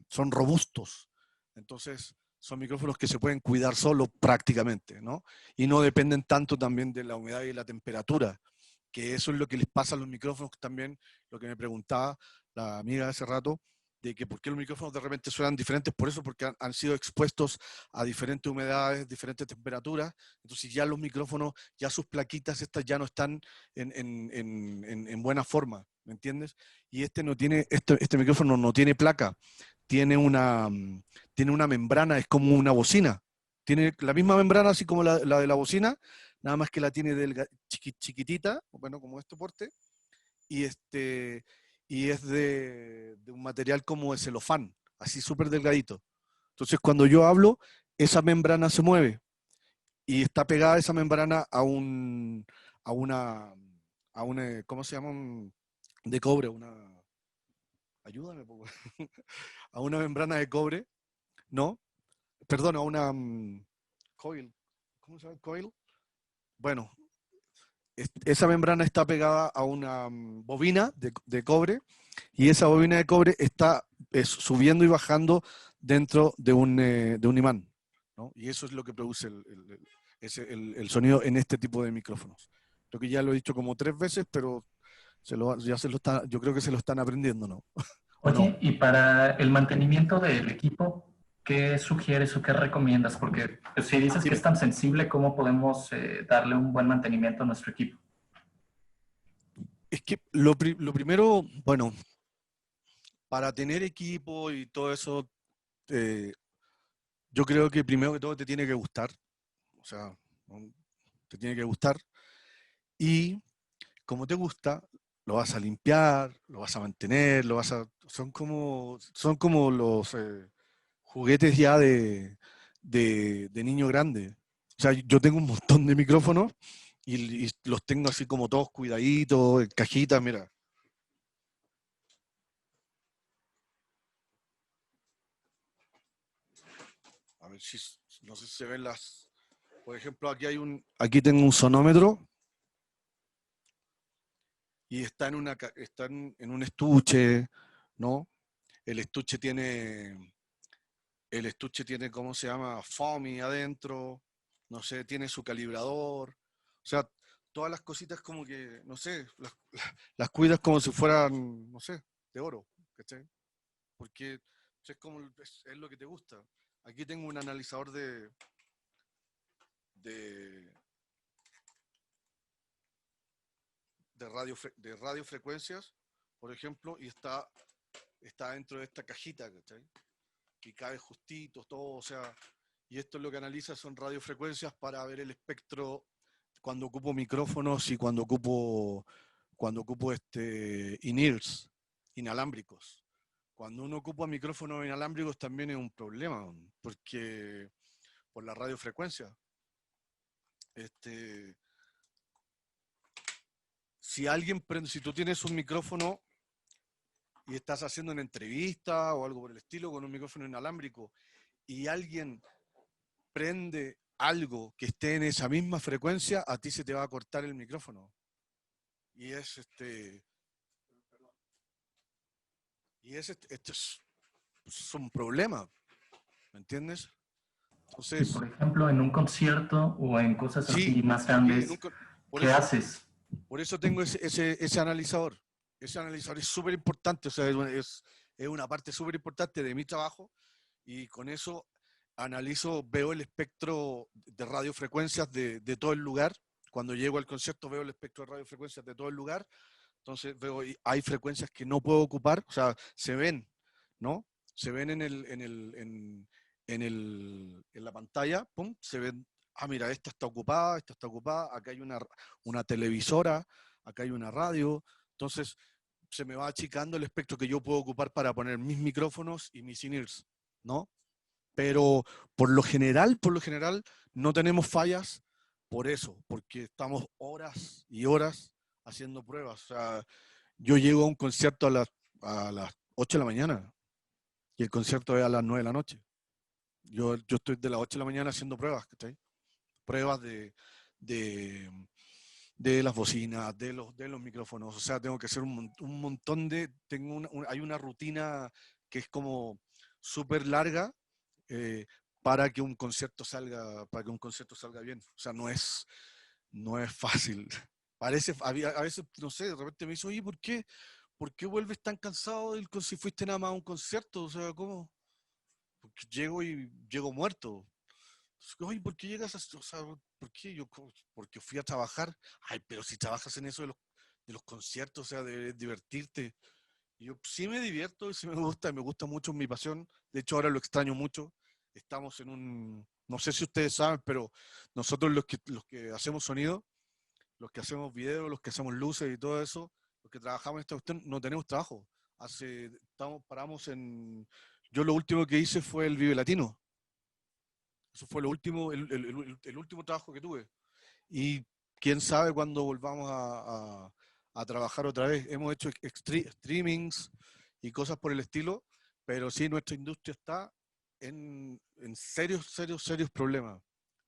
son robustos, entonces son micrófonos que se pueden cuidar solo prácticamente, ¿no? Y no dependen tanto también de la humedad y la temperatura, que eso es lo que les pasa a los micrófonos también, lo que me preguntaba la amiga hace rato, de que por qué los micrófonos de repente suenan diferentes, por eso, porque han sido expuestos a diferentes humedades, diferentes temperaturas, entonces ya los micrófonos, ya sus plaquitas estas ya no están en buena forma, ¿me entiendes? Y este no tiene, este micrófono no tiene placa, tiene una membrana, es como una bocina, tiene la misma membrana así como la de la bocina, nada más que la tiene chiquitita, bueno, como este porte, y es de un material como de celofán, así súper delgadito. Entonces cuando yo hablo, esa membrana se mueve y está pegada esa membrana a una, ¿cómo se llama? De cobre, ayúdame, poco. A una membrana de cobre, ¿no? Perdón, a una coil, ¿cómo se llama? Coil. Bueno, esa membrana está pegada a una bobina de cobre y esa bobina de cobre está subiendo y bajando dentro de un imán, ¿no? Y eso es lo que produce el sonido en este tipo de micrófonos. Creo que ya lo he dicho como 3 veces, pero yo creo que se lo están aprendiendo, ¿no? ¿O no? Oye, y para el mantenimiento del equipo, ¿qué sugieres o qué recomiendas? Porque pues, si dices que es tan sensible, ¿cómo podemos darle un buen mantenimiento a nuestro equipo? Es que lo primero, bueno, para tener equipo y todo eso, yo creo que primero que todo te tiene que gustar, o sea, te tiene que gustar, y como te gusta, lo vas a limpiar, lo vas a mantener, son como los juguetes ya de niño grande. O sea, yo tengo un montón de micrófonos y los tengo así como todos cuidaditos, en cajitas, mira. A ver si, no sé si se ven por ejemplo, aquí tengo un sonómetro y está en un estuche, ¿no? El estuche tiene, ¿cómo se llama? Foamy adentro, no sé, tiene su calibrador, o sea, todas las cositas como que, no sé, las cuidas como si fueran, no sé, de oro, ¿cachai? Porque es lo que te gusta. Aquí tengo un analizador de, de radiofrecuencias, por ejemplo, y está dentro de esta cajita, ¿cachai? Y cabe justito, todo, o sea, y esto es lo que analiza, son radiofrecuencias para ver el espectro cuando ocupo micrófonos y cuando ocupo in-ears, inalámbricos. Cuando uno ocupa micrófonos inalámbricos también es un problema, porque por la radiofrecuencia. Si tú tienes un micrófono y estás haciendo una entrevista o algo por el estilo con un micrófono inalámbrico y alguien prende algo que esté en esa misma frecuencia, a ti se te va a cortar el micrófono. Y esto es un problema, ¿me entiendes? Y Entonces, por ejemplo, en un concierto o en cosas así sí, más grandes, ¿qué haces? por eso tengo ese analizador. Ese analizador es súper importante, o sea, es una parte súper importante de mi trabajo y con eso veo el espectro de radiofrecuencias de todo el lugar. Cuando llego al concierto veo el espectro de radiofrecuencias de todo el lugar, entonces hay frecuencias que no puedo ocupar, o sea, se ven, ¿no? Se ven en la pantalla, pum, se ven, mira, esta está ocupada, acá hay una televisora, acá hay una radio, entonces se me va achicando el espectro que yo puedo ocupar para poner mis micrófonos y mis in-ears, ¿no? Pero por lo general, no tenemos fallas por eso, porque estamos horas y horas haciendo pruebas. O sea, yo llego a un concierto a las 8 de la mañana y el concierto es a las 9 de la noche. Yo estoy de las 8 de la mañana haciendo pruebas, ¿cachai? Pruebas de las bocinas, de los micrófonos. O sea, tengo que hacer un montón hay una rutina que es como súper larga, para que un concierto salga bien. O sea, no es fácil. Parece, a veces, no sé, de repente me dice, oye, ¿por qué vuelves tan cansado si fuiste nada más a un concierto? O sea, ¿cómo? Porque llego muerto. Oye, ¿por qué llegas a, o sea, ¿por qué porque fui a trabajar? Ay, pero si trabajas en eso de los conciertos, o sea, de divertirte. Y yo sí me divierto, sí me gusta mucho mi pasión. De hecho, ahora lo extraño mucho. Estamos en no sé si ustedes saben, pero nosotros los que hacemos sonido, los que hacemos video, los que hacemos luces y todo eso, los que trabajamos en esta cuestión, no tenemos trabajo. Yo lo último que hice fue el Vive Latino. Eso fue lo último, el último trabajo que tuve. Y quién sabe cuándo volvamos a trabajar otra vez. Hemos hecho streamings y cosas por el estilo, pero sí nuestra industria está en serios problemas.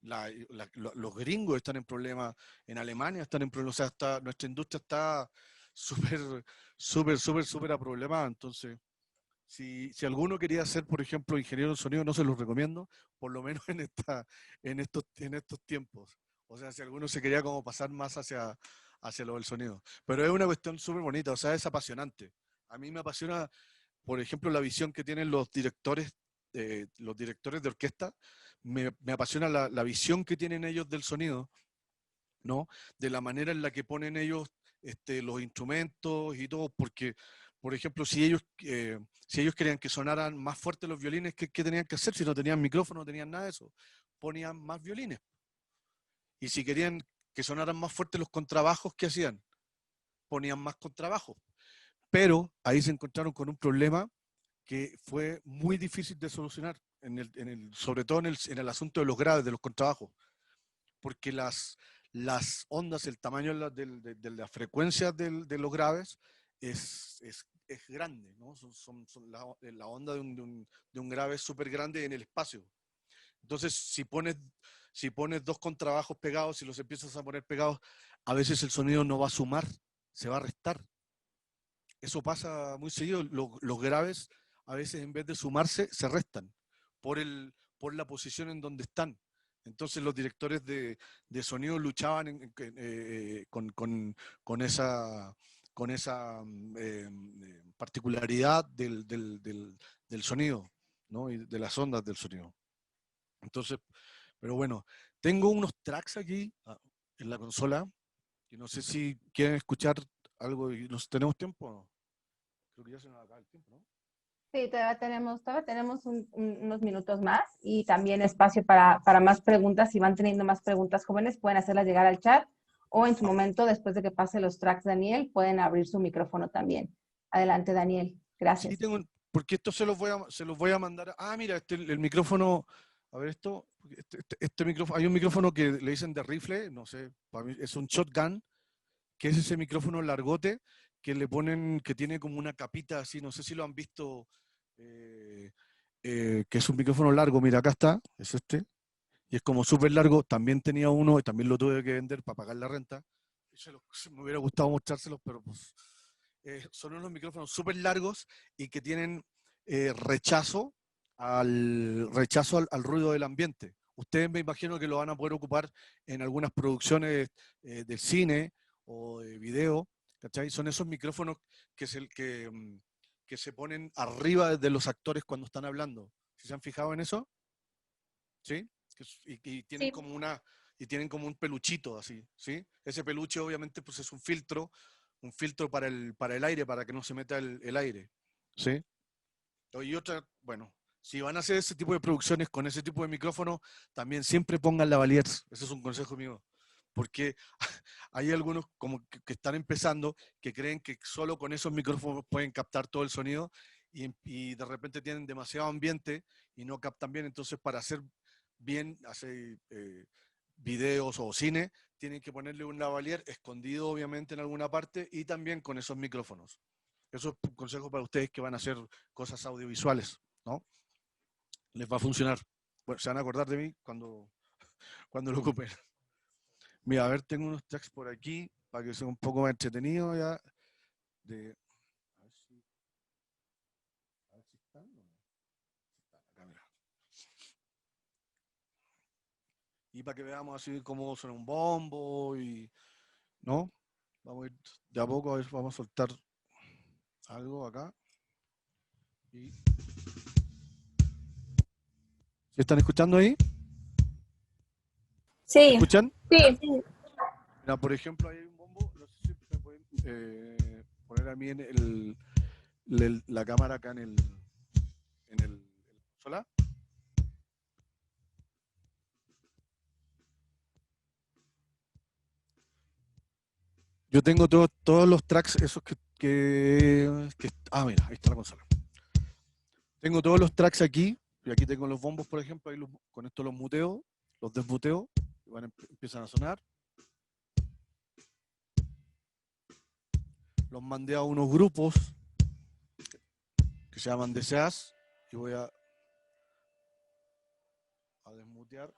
Los gringos están en problemas, en Alemania están en problemas, o sea, nuestra industria está súper problemada. Entonces, si alguno quería ser, por ejemplo, ingeniero de sonido, no se los recomiendo, por lo menos en estos tiempos. O sea, si alguno se quería como pasar más hacia lo del sonido. Pero es una cuestión súper bonita, o sea, es apasionante. A mí me apasiona, por ejemplo, la visión que tienen los directores de orquesta. Me apasiona la visión que tienen ellos del sonido, ¿no? De la manera en la que ponen ellos los instrumentos y todo, porque, por ejemplo, si ellos querían que sonaran más fuertes los violines, ¿qué tenían que hacer? Si no tenían micrófono, no tenían nada de eso. Ponían más violines. Y si querían que sonaran más fuertes los contrabajos, ¿qué hacían? Ponían más contrabajos. Pero ahí se encontraron con un problema que fue muy difícil de solucionar, sobre todo en el asunto de los graves, de los contrabajos, porque las ondas, el tamaño de las frecuencias de los graves es grande, ¿no? La onda de un grave es súper grande en el espacio. Entonces, si pones dos contrabajos pegados y los empiezas a poner pegados, a veces el sonido no va a sumar, se va a restar. Eso pasa muy seguido. Los graves, a veces en vez de sumarse, se restan por la posición en donde están. Entonces los directores de sonido luchaban con esa particularidad del sonido, ¿no? Y de las ondas del sonido. Entonces, pero bueno, tengo unos tracks aquí en la consola, y no sé si quieren escuchar algo. ¿Tenemos tiempo o no? Creo que ya se nos acaba el tiempo, ¿no? Sí, todavía tenemos unos minutos más y también espacio para más preguntas. Si van teniendo más preguntas jóvenes, pueden hacerlas llegar al chat o en su momento, después de que pase los tracks, Daniel, pueden abrir su micrófono también. Adelante, Daniel. Gracias. Sí, porque esto se los voy a mandar. Mira, el micrófono, a ver esto, este micrófono, hay un micrófono que le dicen de rifle, no sé, para mí es un shotgun, que es ese micrófono largote que le ponen, que tiene como una capita así, no sé si lo han visto, que es un micrófono largo, mira, acá está, es este, y es como súper largo. También tenía uno y también lo tuve que vender para pagar la renta. Me hubiera gustado mostrárselos, pero pues son unos micrófonos súper largos y que tienen rechazo al ruido del ambiente. Ustedes me imagino que lo van a poder ocupar en algunas producciones de cine o de video, ¿cachai? Son esos micrófonos que se ponen arriba de los actores cuando están hablando. ¿Sí se han fijado en eso? ¿Sí? Y tienen Sí. tienen como un peluchito así, ¿sí? Ese peluche obviamente pues es un filtro para el aire, para que no se meta el aire, ¿sí? Y otra, bueno, si van a hacer ese tipo de producciones con ese tipo de micrófono, también siempre pongan lavaliers. Ese es un consejo mío. Porque hay algunos como que están empezando que creen que solo con esos micrófonos pueden captar todo el sonido y de repente tienen demasiado ambiente y no captan bien. Entonces, para hacer bien, hacer videos o cine, tienen que ponerle un lavalier escondido obviamente en alguna parte y también con esos micrófonos. Eso es un consejo para ustedes que van a hacer cosas audiovisuales, ¿no? Les va a funcionar. Bueno, se van a acordar de mí cuando lo ocupen. Mira, a ver, tengo unos tracks por aquí para que sea un poco más entretenido ya. A ver si están o no. Están acá, mira. Y para que veamos así cómo suena un bombo y, ¿no? Vamos a ir de a poco, a ver, vamos a soltar algo acá. Y... ¿Sí están escuchando ahí? Sí, ¿Escuchan? sí. Mira, por ejemplo, hay un bombo, no sé si me pueden poner a mí en la cámara acá en el consola. Yo tengo todos los tracks esos mira, ahí está la consola. Tengo todos los tracks aquí, y aquí tengo los bombos, por ejemplo, ahí con esto los muteo, los desmuteo, y empiezan a sonar. Los mandé a unos grupos que se llaman Deseas, y voy a desmutear.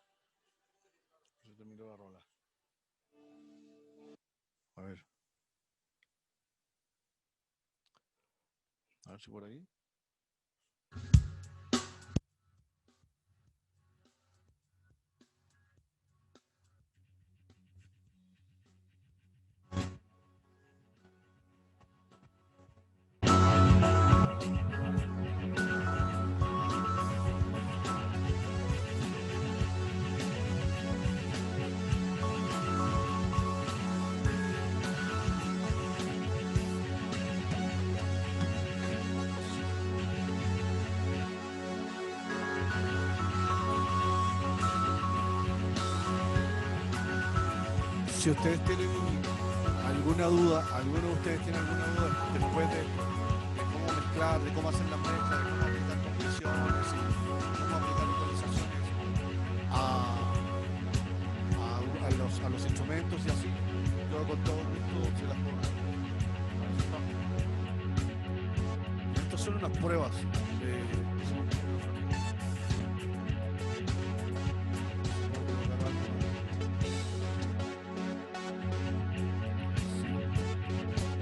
Se terminó la rola. A ver si por ahí. Si ustedes tienen alguna duda, alguno de ustedes tiene alguna duda después de cómo mezclar, de cómo hacer las mezclas, de cómo aplicar compresiones y cómo aplicar ecualizaciones a los instrumentos y así, yo con todo gusto se las puedo dar. Estas son unas pruebas de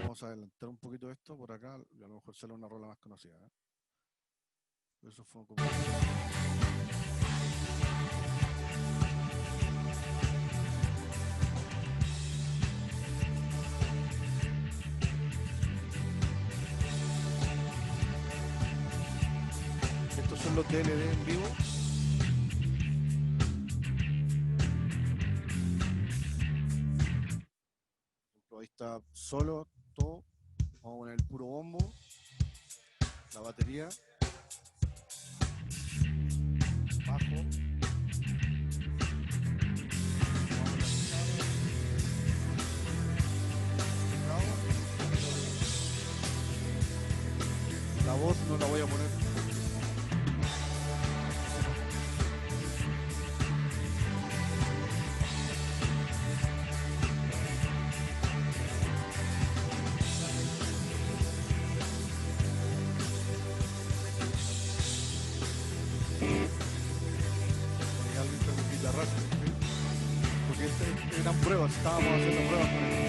Vamos a adelantar un poquito esto por acá, y a lo mejor sale una rola más conocida. Eso fue como... Estos son los DLD en vivo. Ahí está solo, todo. Vamos a poner el puro bombo, la batería, bajo. La voz no la voy a poner. Porque eran pruebas, estábamos haciendo pruebas con él.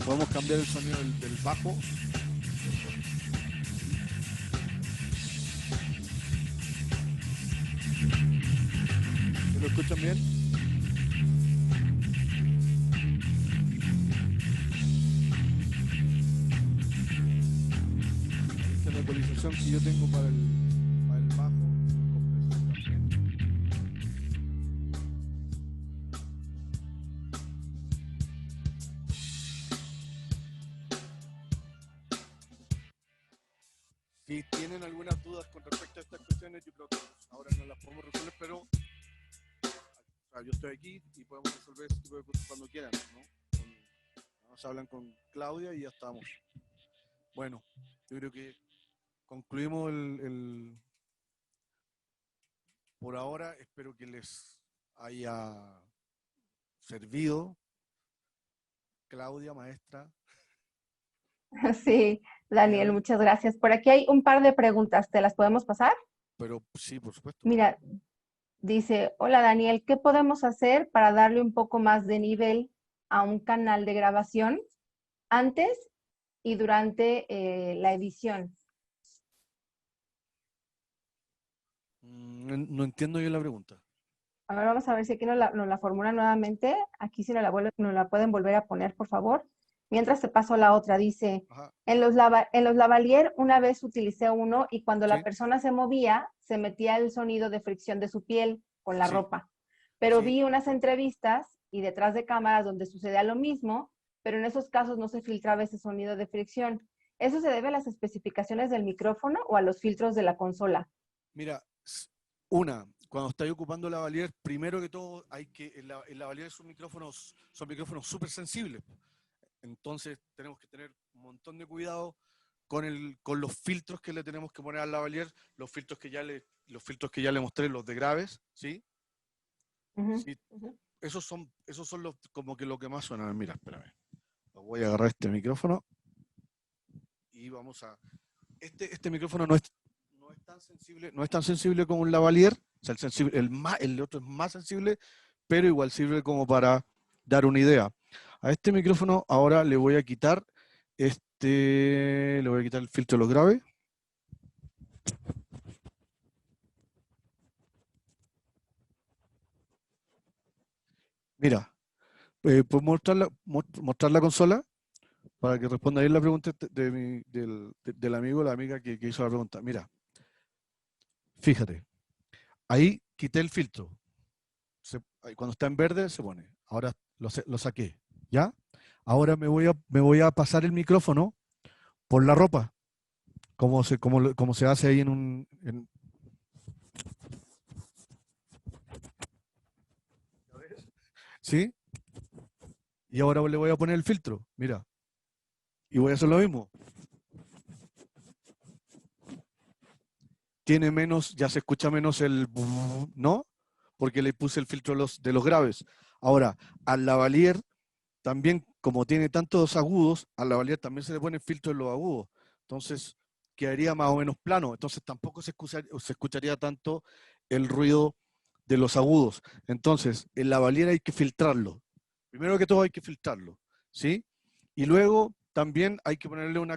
Podemos cambiar el sonido del bajo. ¿Lo escuchan bien? Esta es la ecualización que yo tengo para el bajo. Si tienen algunas dudas con respecto a estas cuestiones, yo creo que ahora no las podemos resolver, pero yo estoy aquí y podemos resolver ese tipo de cosas cuando quieran, ¿no? Nos hablan con Claudia y ya estamos. Bueno, yo creo que concluimos por ahora. Espero que les haya servido. Claudia, maestra. Sí, Daniel, ¿Ya? muchas gracias. Por aquí hay un par de preguntas, ¿te las podemos pasar? Pero sí, por supuesto. Mira, dice, hola Daniel, ¿qué podemos hacer para darle un poco más de nivel a un canal de grabación antes y durante la edición? No entiendo yo la pregunta. A ver, vamos a ver si aquí nos la formula nuevamente. Aquí si nos la pueden volver a poner, por favor. Mientras te paso la otra, dice, Ajá, en los lavalier una vez utilicé uno y cuando la sí, persona se movía, se metía el sonido de fricción de su piel con la sí, ropa. Pero sí. vi unas entrevistas y detrás de cámaras donde sucedía lo mismo, pero en esos casos no se filtraba ese sonido de fricción. ¿Eso se debe a las especificaciones del micrófono o a los filtros de la consola? Mira, cuando estáis ocupando la lavalier, primero que todo, el lavalier son micrófonos súper sensibles. Entonces tenemos que tener un montón de cuidado con los filtros que le tenemos que poner al lavalier, los filtros que ya le mostré, los de graves, ¿sí? Ujú. Sí, esos son como que lo que más suena. Mira, espérame. Voy a agarrar este micrófono y vamos a. Este micrófono no es tan sensible como un lavalier. O sea, el otro es más sensible, pero igual sirve como para dar una idea. A este micrófono ahora le voy a quitar el filtro de los graves. Mira, ¿puedo mostrar la consola para que responda bien la pregunta del amigo o la amiga que hizo la pregunta? Mira, fíjate, ahí quité el filtro. Cuando está en verde se pone. Ahora lo saqué, ¿ya? Ahora me voy a pasar el micrófono por la ropa, como se hace ahí ¿sí? Y ahora le voy a poner el filtro, mira. Y voy a hacer lo mismo. Tiene menos, ya se escucha menos ¿no? Porque le puse el filtro de los graves. Ahora, al lavalier también, como tiene tantos agudos, al lavalier también se le pone el filtro en los agudos. Entonces, quedaría más o menos plano. Entonces, tampoco se escucharía tanto el ruido de los agudos. Entonces, el lavalier hay que filtrarlo. Primero que todo hay que filtrarlo, ¿sí? Y luego también hay que ponerle una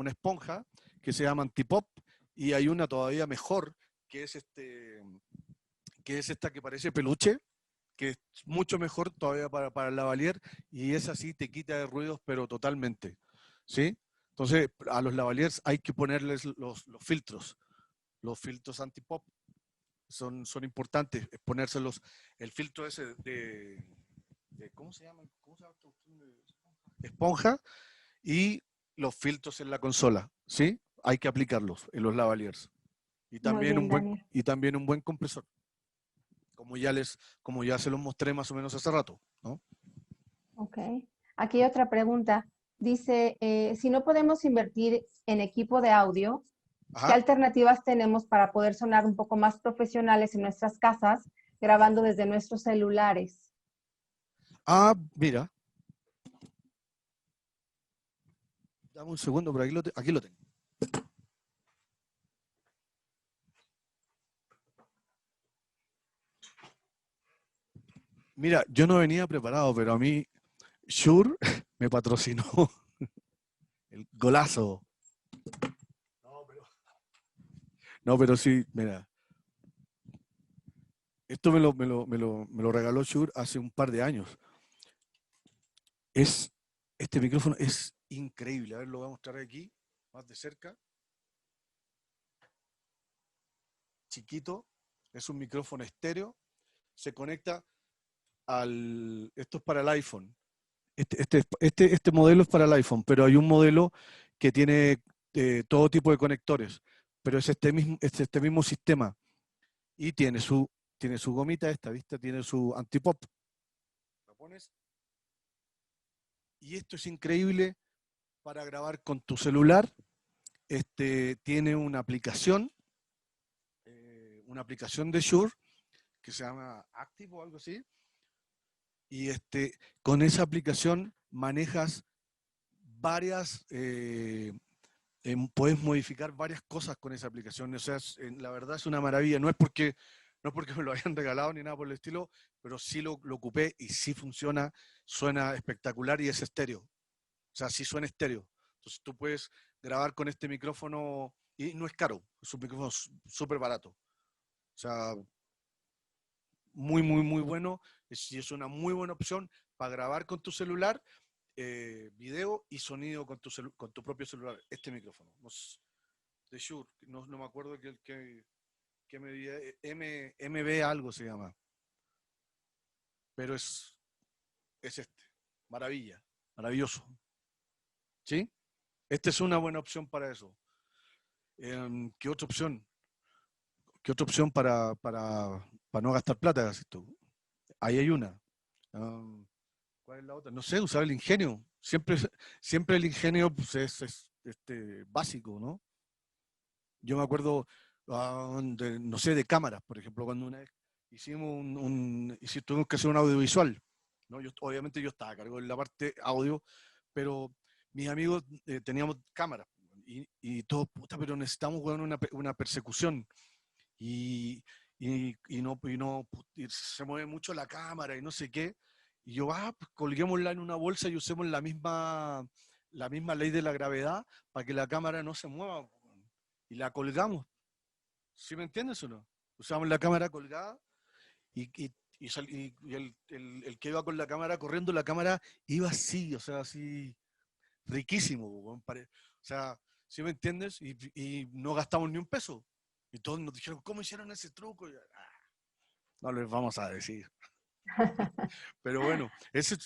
esponja que se llama antipop, y hay una todavía mejor, que es esta que parece peluche, que es mucho mejor todavía para el lavalier, y esa sí te quita de ruidos, pero totalmente, ¿sí? Entonces, a los lavaliers hay que ponerles los filtros antipop, son importantes, ponérselos, el filtro ese ¿cómo se llama? Esponja, y los filtros en la consola, ¿sí? Hay que aplicarlos en los lavaliers. Muy bien, Daniel. Y también un buen compresor, como ya se los mostré más o menos hace rato, ¿no? Ok. Aquí hay otra pregunta. Dice, si no podemos invertir en equipo de audio, ¿qué Ajá. alternativas tenemos para poder sonar un poco más profesionales en nuestras casas, grabando desde nuestros celulares? Ah, mira. Dame un segundo, pero aquí lo tengo. Mira, yo no venía preparado, pero a mí Shure me patrocinó el golazo. No, pero sí, mira. Esto me lo regaló Shure hace un par de años. Este micrófono es increíble. A ver, lo voy a mostrar aquí, más de cerca. Chiquito, es un micrófono estéreo. Se conecta esto es para el iPhone. Este modelo es para el iPhone, pero hay un modelo que tiene todo tipo de conectores, pero es este mismo sistema, y tiene su gomita esta, ¿viste? Tiene su antipop. ¿Lo pones? Y esto es increíble para grabar con tu celular. Tiene una aplicación de Shure que se llama Active o algo así. Y con esa aplicación manejas varias, puedes modificar varias cosas con esa aplicación. O sea, la verdad es una maravilla. No es porque me lo hayan regalado ni nada por el estilo, pero sí lo ocupé y sí funciona, suena espectacular y es estéreo. O sea, sí suena estéreo. Entonces tú puedes grabar con este micrófono y no es caro, es un micrófono súper barato. O sea, muy, muy, muy bueno. Es una muy buena opción para grabar con tu celular, video y sonido con tu propio celular. Este micrófono. De Shure, no me acuerdo que MB algo se llama. Pero es este. Maravilla. Maravilloso. ¿Sí? Esta es una buena opción para eso. ¿Qué otra opción? ¿Qué otra opción para no gastar plata? Ahí hay una. ¿Cuál es la otra? No sé, usar el ingenio. Siempre el ingenio pues, es básico, ¿no? Yo me acuerdo, no sé, de cámaras, por ejemplo, cuando una vez tuvimos que hacer un audiovisual, ¿no? Obviamente yo estaba a cargo de la parte audio, pero mis amigos teníamos cámaras y todos, puta, pero necesitamos una persecución y se mueve mucho la cámara y no sé qué. Y yo, pues colguémosla en una bolsa y usemos la misma ley de la gravedad para que la cámara no se mueva. Y la colgamos. ¿Sí me entiendes o no? Usamos la cámara colgada y el que iba con la cámara corriendo, la cámara iba así, o sea, así riquísimo. O sea, ¿sí me entiendes? Y no gastamos ni un peso. Y todos nos dijeron, ¿cómo hicieron ese truco? No les vamos a decir. Pero bueno,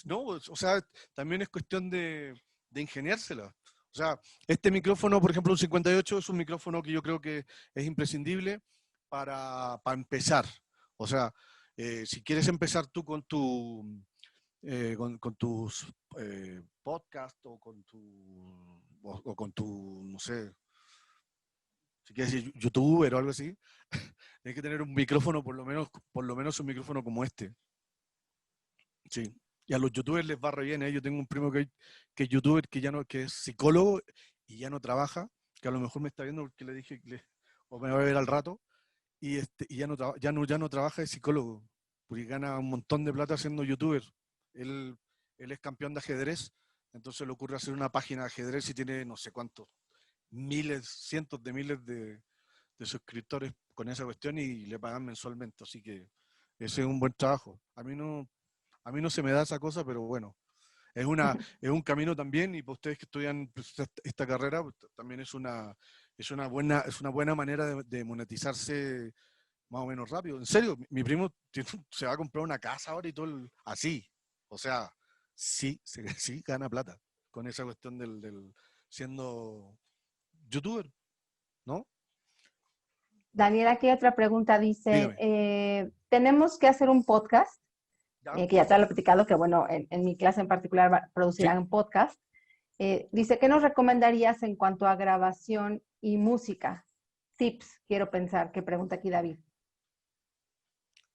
no, o sea, también es cuestión de ingeniársela. O sea, este micrófono, por ejemplo, un 58, es un micrófono que yo creo que es imprescindible para empezar. O sea, si quieres empezar tú con con tus podcasts o con tu, no sé, si quieres decir youtuber o algo así, tienes que tener un micrófono, por lo menos un micrófono como este. Sí. Y a los youtubers les va re bien, ¿eh? Yo tengo un primo que es youtuber, que es psicólogo y ya no trabaja, que a lo mejor me está viendo porque le dije o me va a ver al rato, y ya no trabaja de psicólogo, porque gana un montón de plata siendo youtuber. Él es campeón de ajedrez, entonces le ocurre hacer una página de ajedrez y tiene no sé cuántos, cientos de miles de suscriptores con esa cuestión y le pagan mensualmente, así que ese es un buen trabajo. A mí no se me da esa cosa, pero bueno, es un camino también, y para ustedes que estudian pues, esta carrera, pues, también es una buena manera de monetizarse más o menos rápido. En serio, mi primo se va a comprar una casa ahora y todo así. O sea, sí, sí gana plata con esa cuestión del siendo youtuber, ¿no? Daniela, aquí hay otra pregunta. Dice, Dígame. tenemos que hacer un podcast, ¿Ya? que ya te lo he platicado, que bueno, en mi clase en particular producirán un podcast. Dice, ¿qué nos recomendarías en cuanto a grabación y música? Tips, quiero pensar, que pregunta aquí David.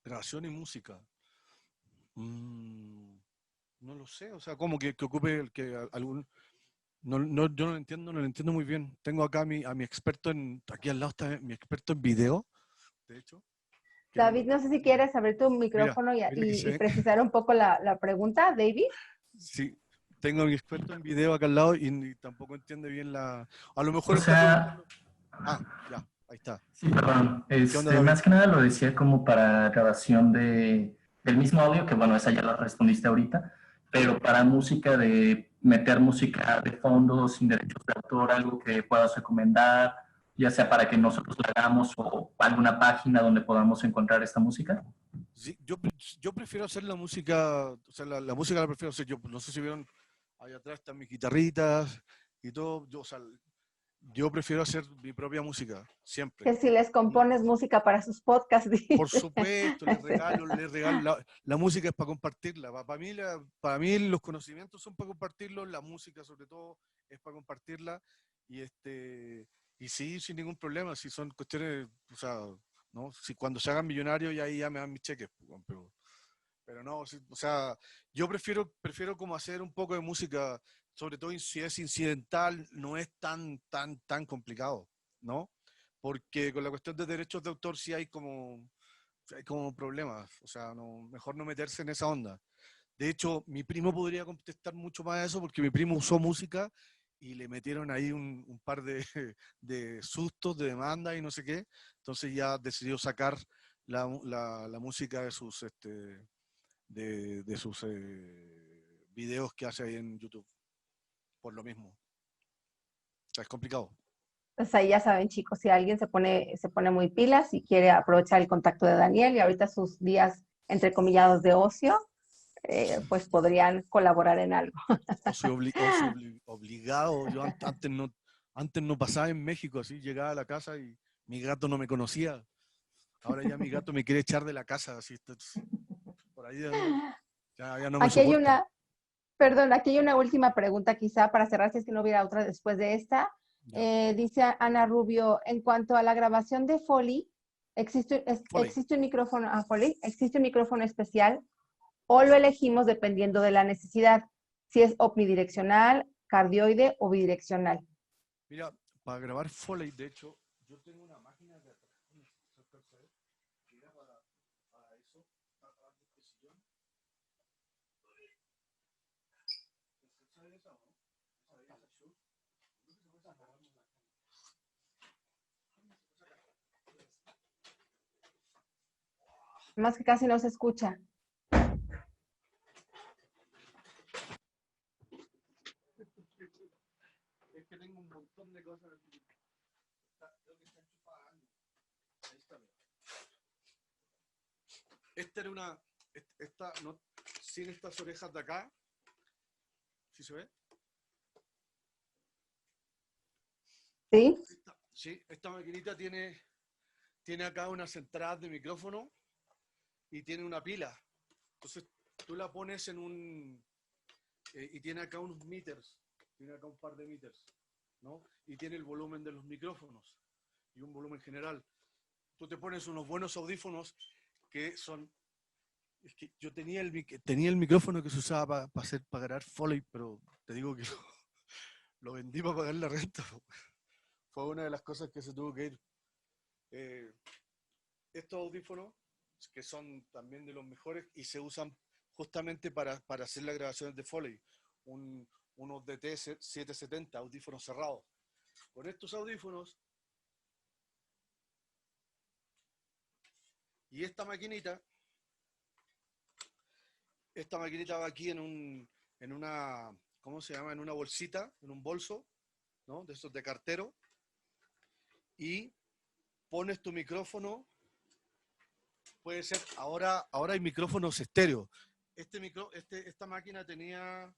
Grabación y música. No lo sé, o sea, como que ocupe algún... yo no lo entiendo muy bien. Tengo acá a mi experto aquí al lado está mi experto en video, de hecho. David, no sé si quieres abrir tu micrófono mira y precisar un poco la pregunta, David. Sí, tengo a mi experto en video acá al lado y tampoco entiende bien a lo mejor O sea, ya, ahí está. sí, perdón. ¿Qué onda, David? Más que nada lo decía como para grabación del mismo audio, que bueno, esa ya la respondiste ahorita, pero para música, de meter música de fondo sin derechos de autor, algo que puedas recomendar, ya sea para que nosotros la hagamos o alguna página donde podamos encontrar esta música. Sí, yo prefiero hacer la música, o sea, la música la prefiero hacer yo. No sé si vieron, ahí atrás están mis guitarritas y todo. Yo prefiero hacer mi propia música, siempre. Que si les compones música para sus podcasts, dice. Por supuesto, les regalo. La música es para compartirla. Para mí los conocimientos son para compartirlos, la música sobre todo es para compartirla. Y sí, sin ningún problema, si son cuestiones, o sea, ¿no? Si cuando se hagan millonarios ya ahí ya me dan mis cheques, pero no, o sea, yo prefiero como hacer un poco de música sobre todo si es incidental, no es tan complicado, ¿no? Porque con la cuestión de derechos de autor sí hay como problemas, o sea, mejor no meterse en esa onda. De hecho, mi primo podría contestar mucho más a eso porque mi primo usó música y le metieron ahí un par de, de sustos, de demanda y no sé qué. Entonces ya decidió sacar la música de sus, de sus videos que hace ahí en YouTube. Por lo mismo. O sea, es complicado. Pues ahí ya saben, chicos, si alguien se pone muy pilas y quiere aprovechar el contacto de Daniel y ahorita sus días, entrecomillados, de ocio, pues podrían colaborar en algo. O soy obligado. Yo antes no pasaba en México, así llegaba a la casa y mi gato no me conocía. Ahora ya mi gato me quiere echar de la casa, así por ahí ya no me Aquí hay soporta. perdón, aquí hay una última pregunta quizá para cerrar, si es que no hubiera otra después de esta. Dice Ana Rubio, en cuanto a la grabación de Foley, ¿existe un micrófono Foley? ¿Existe un micrófono especial o lo elegimos dependiendo de la necesidad? Si es omnidireccional, cardioide o bidireccional. Mira, para grabar Foley, de hecho, yo tengo una máquina de atrás que era para eso, atrás de este sillón. ¿Sabes esa o no? Más que casi no se escucha. Es que tengo un montón de cosas aquí. Creo que está enchufada. Ahí está. Esta era una. No, sin estas orejas de acá. ¿Sí se ve? ¿Sí? Esta maquinita tiene acá unas entradas de micrófono y tiene una pila. Entonces tú la pones en un. Y tiene acá unos meters. Tiene acá un par de meters, ¿no? Y tiene el volumen de los micrófonos y un volumen general. Tú te pones unos buenos audífonos que son. Es que yo tenía el micrófono que se usaba para grabar Foley, pero te digo que lo vendí para pagar la renta. Fue una de las cosas que se tuvo que ir. Estos audífonos, que son también de los mejores y se usan justamente para hacer las grabaciones de Foley. Unos DT 770, audífonos cerrados. Con estos audífonos y esta maquinita va aquí en una, ¿cómo se llama? En una bolsita, en un bolso, ¿no? De estos de cartero, y pones tu micrófono. Puede ser, ahora hay micrófonos estéreo. Esta máquina tenía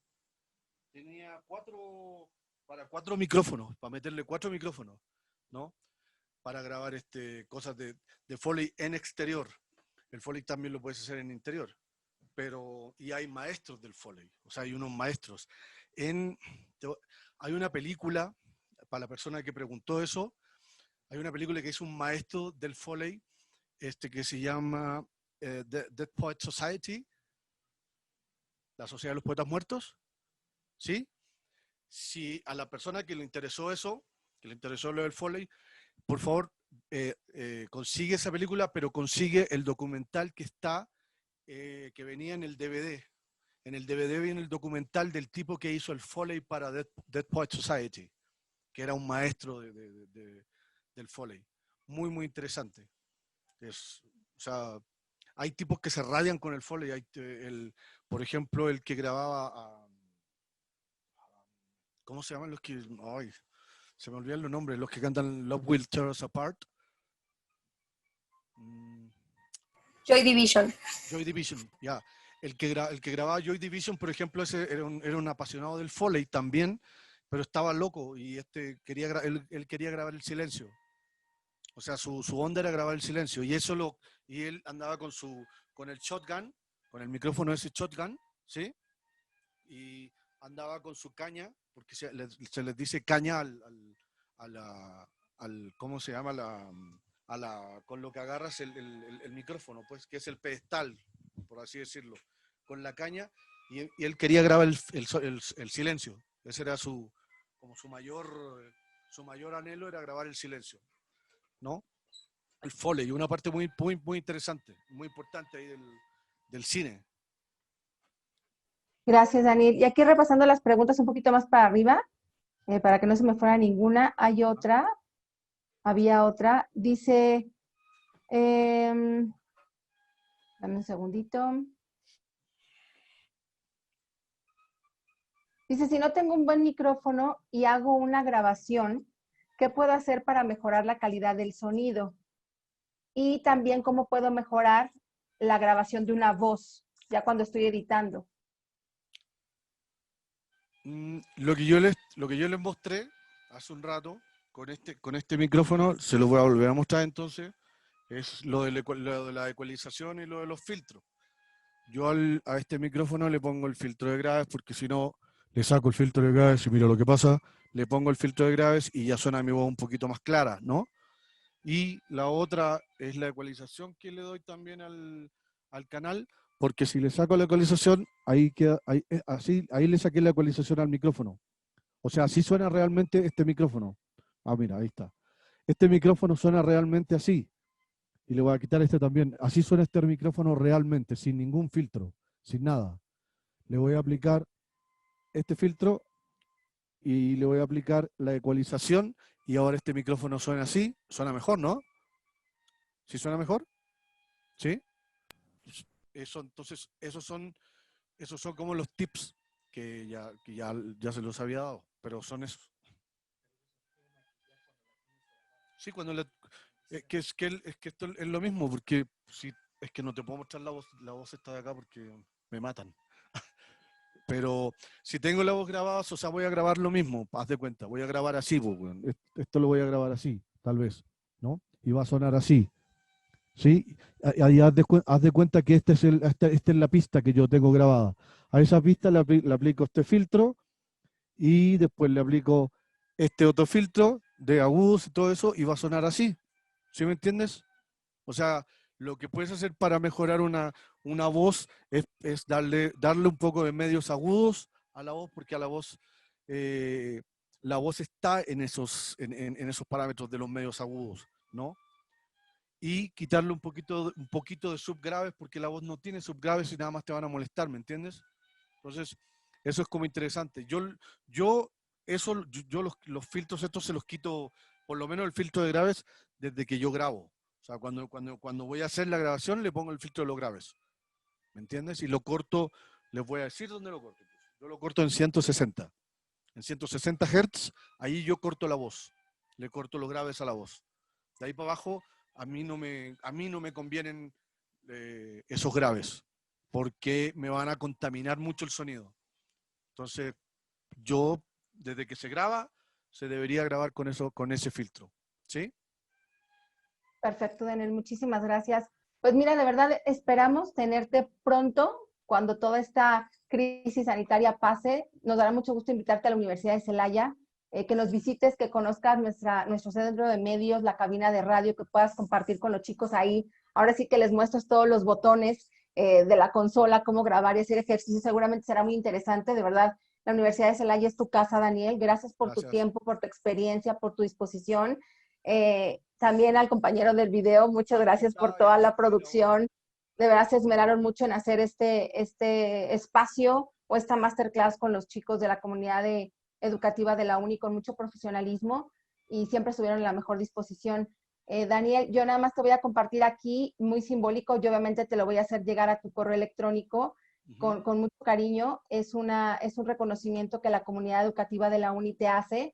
cuatro micrófonos, para meterle 4 micrófonos, ¿no? Para grabar cosas de Foley en exterior. El Foley también lo puedes hacer en interior. Y hay maestros del Foley, o sea, hay unos maestros. Hay una película, para la persona que preguntó eso, hay una película que es un maestro del Foley, que se llama Dead Poets Society, la Sociedad de los Poetas Muertos, ¿sí? Si a la persona que le interesó eso, que le interesó lo del Foley, por favor, consigue esa película, pero consigue el documental que está, que venía en el DVD. En el DVD viene el documental del tipo que hizo el Foley para Dead Poets Society, que era un maestro del Foley. Muy, muy interesante. O sea, hay tipos que se radian con el Foley. Por ejemplo, el que grababa ¿cómo se llaman los que? Ay, se me olvidan los nombres, los que cantan Love Will Tear Us Apart. Joy Division. Joy Division, ya. El que grababa Joy Division, por ejemplo, ese era un apasionado del Foley también, pero estaba loco y él quería grabar el silencio. O sea, su onda era grabar el silencio y él andaba con el shotgun, con el micrófono ese shotgun, ¿sí? Y andaba con su caña, porque se les dice caña ¿cómo se llama? Con lo que agarras el micrófono, pues, que es el pedestal, por así decirlo, con la caña, y él quería grabar el silencio. Ese era como su mayor anhelo era grabar el silencio, ¿no? El Foley, una parte muy, muy, muy interesante, muy importante ahí del cine. Gracias, Daniel. Y aquí repasando las preguntas un poquito más para arriba, para que no se me fuera ninguna, había otra, dice, dame un segundito. Dice, si no tengo un buen micrófono y hago una grabación, ¿qué puedo hacer para mejorar la calidad del sonido? Y también cómo puedo mejorar la grabación de una voz, ya cuando estoy editando. Lo que yo les mostré hace un rato, con este micrófono, se lo voy a volver a mostrar entonces, es lo de la ecualización y lo de los filtros. Yo a este micrófono le pongo el filtro de graves, porque si no, le saco el filtro de graves y mira lo que pasa, le pongo el filtro de graves y ya suena mi voz un poquito más clara, ¿no? Y la otra es la ecualización que le doy también al canal, porque si le saco la ecualización, ahí le saqué la ecualización al micrófono. O sea, así suena realmente este micrófono. Ah, mira, ahí está. Este micrófono suena realmente así. Y le voy a quitar este también. Así suena este micrófono realmente, sin ningún filtro, sin nada. Le voy a aplicar este filtro y le voy a aplicar la ecualización y ahora este micrófono suena así. Suena mejor, ¿no? ¿Sí suena mejor? ¿Sí? Entonces, esos son como los tips que ya se los había dado, pero son esos. Sí, es que esto es lo mismo, porque si es que no te puedo mostrar la voz está de acá porque me matan. Pero si tengo la voz grabada, o sea, voy a grabar lo mismo, haz de cuenta, voy a grabar así, pues, weón. Esto lo voy a grabar así, tal vez, ¿no? Y va a sonar así, ¿sí? Ahí haz de cuenta que esta es la pista que yo tengo grabada. A esa pista le aplico este filtro y después le aplico este otro filtro de agudos y todo eso y va a sonar así. ¿Sí me entiendes? O sea, lo que puedes hacer para mejorar una voz es darle un poco de medios agudos a la voz, porque a la voz está en esos parámetros de los medios agudos, ¿no? Y quitarle un poquito de subgraves, porque la voz no tiene subgraves y nada más te van a molestar, ¿me entiendes? Entonces, eso es como interesante. Yo los filtros estos se los quito, por lo menos el filtro de graves, desde que yo grabo. O sea, cuando voy a hacer la grabación, le pongo el filtro de los graves. ¿Me entiendes? Y lo corto, les voy a decir dónde lo corto. Yo lo corto en 160. En 160 Hz, ahí yo corto la voz. Le corto los graves a la voz. De ahí para abajo, a mí no me convienen esos graves, porque me van a contaminar mucho el sonido. Entonces, desde que se graba, se debería grabar con ese filtro. ¿Sí? Perfecto, Daniel, muchísimas gracias. Pues mira, de verdad esperamos tenerte pronto cuando toda esta crisis sanitaria pase. Nos dará mucho gusto invitarte a la Universidad de Celaya, que nos visites, que conozcas nuestro centro de medios, la cabina de radio, que puedas compartir con los chicos ahí. Ahora sí que les muestras todos los botones de la consola, cómo grabar y hacer ejercicio. Seguramente será muy interesante, de verdad. La Universidad de Celaya es tu casa, Daniel. Gracias por tu tiempo, por tu experiencia, por tu disposición. También al compañero del video, muchas gracias por toda la producción. De verdad se esmeraron mucho en hacer este espacio o esta masterclass con los chicos de la comunidad educativa de la UNI con mucho profesionalismo y siempre estuvieron en la mejor disposición. Daniel, yo nada más te voy a compartir aquí, muy simbólico, yo obviamente te lo voy a hacer llegar a tu correo electrónico con mucho cariño. Es un reconocimiento que la comunidad educativa de la UNI te hace,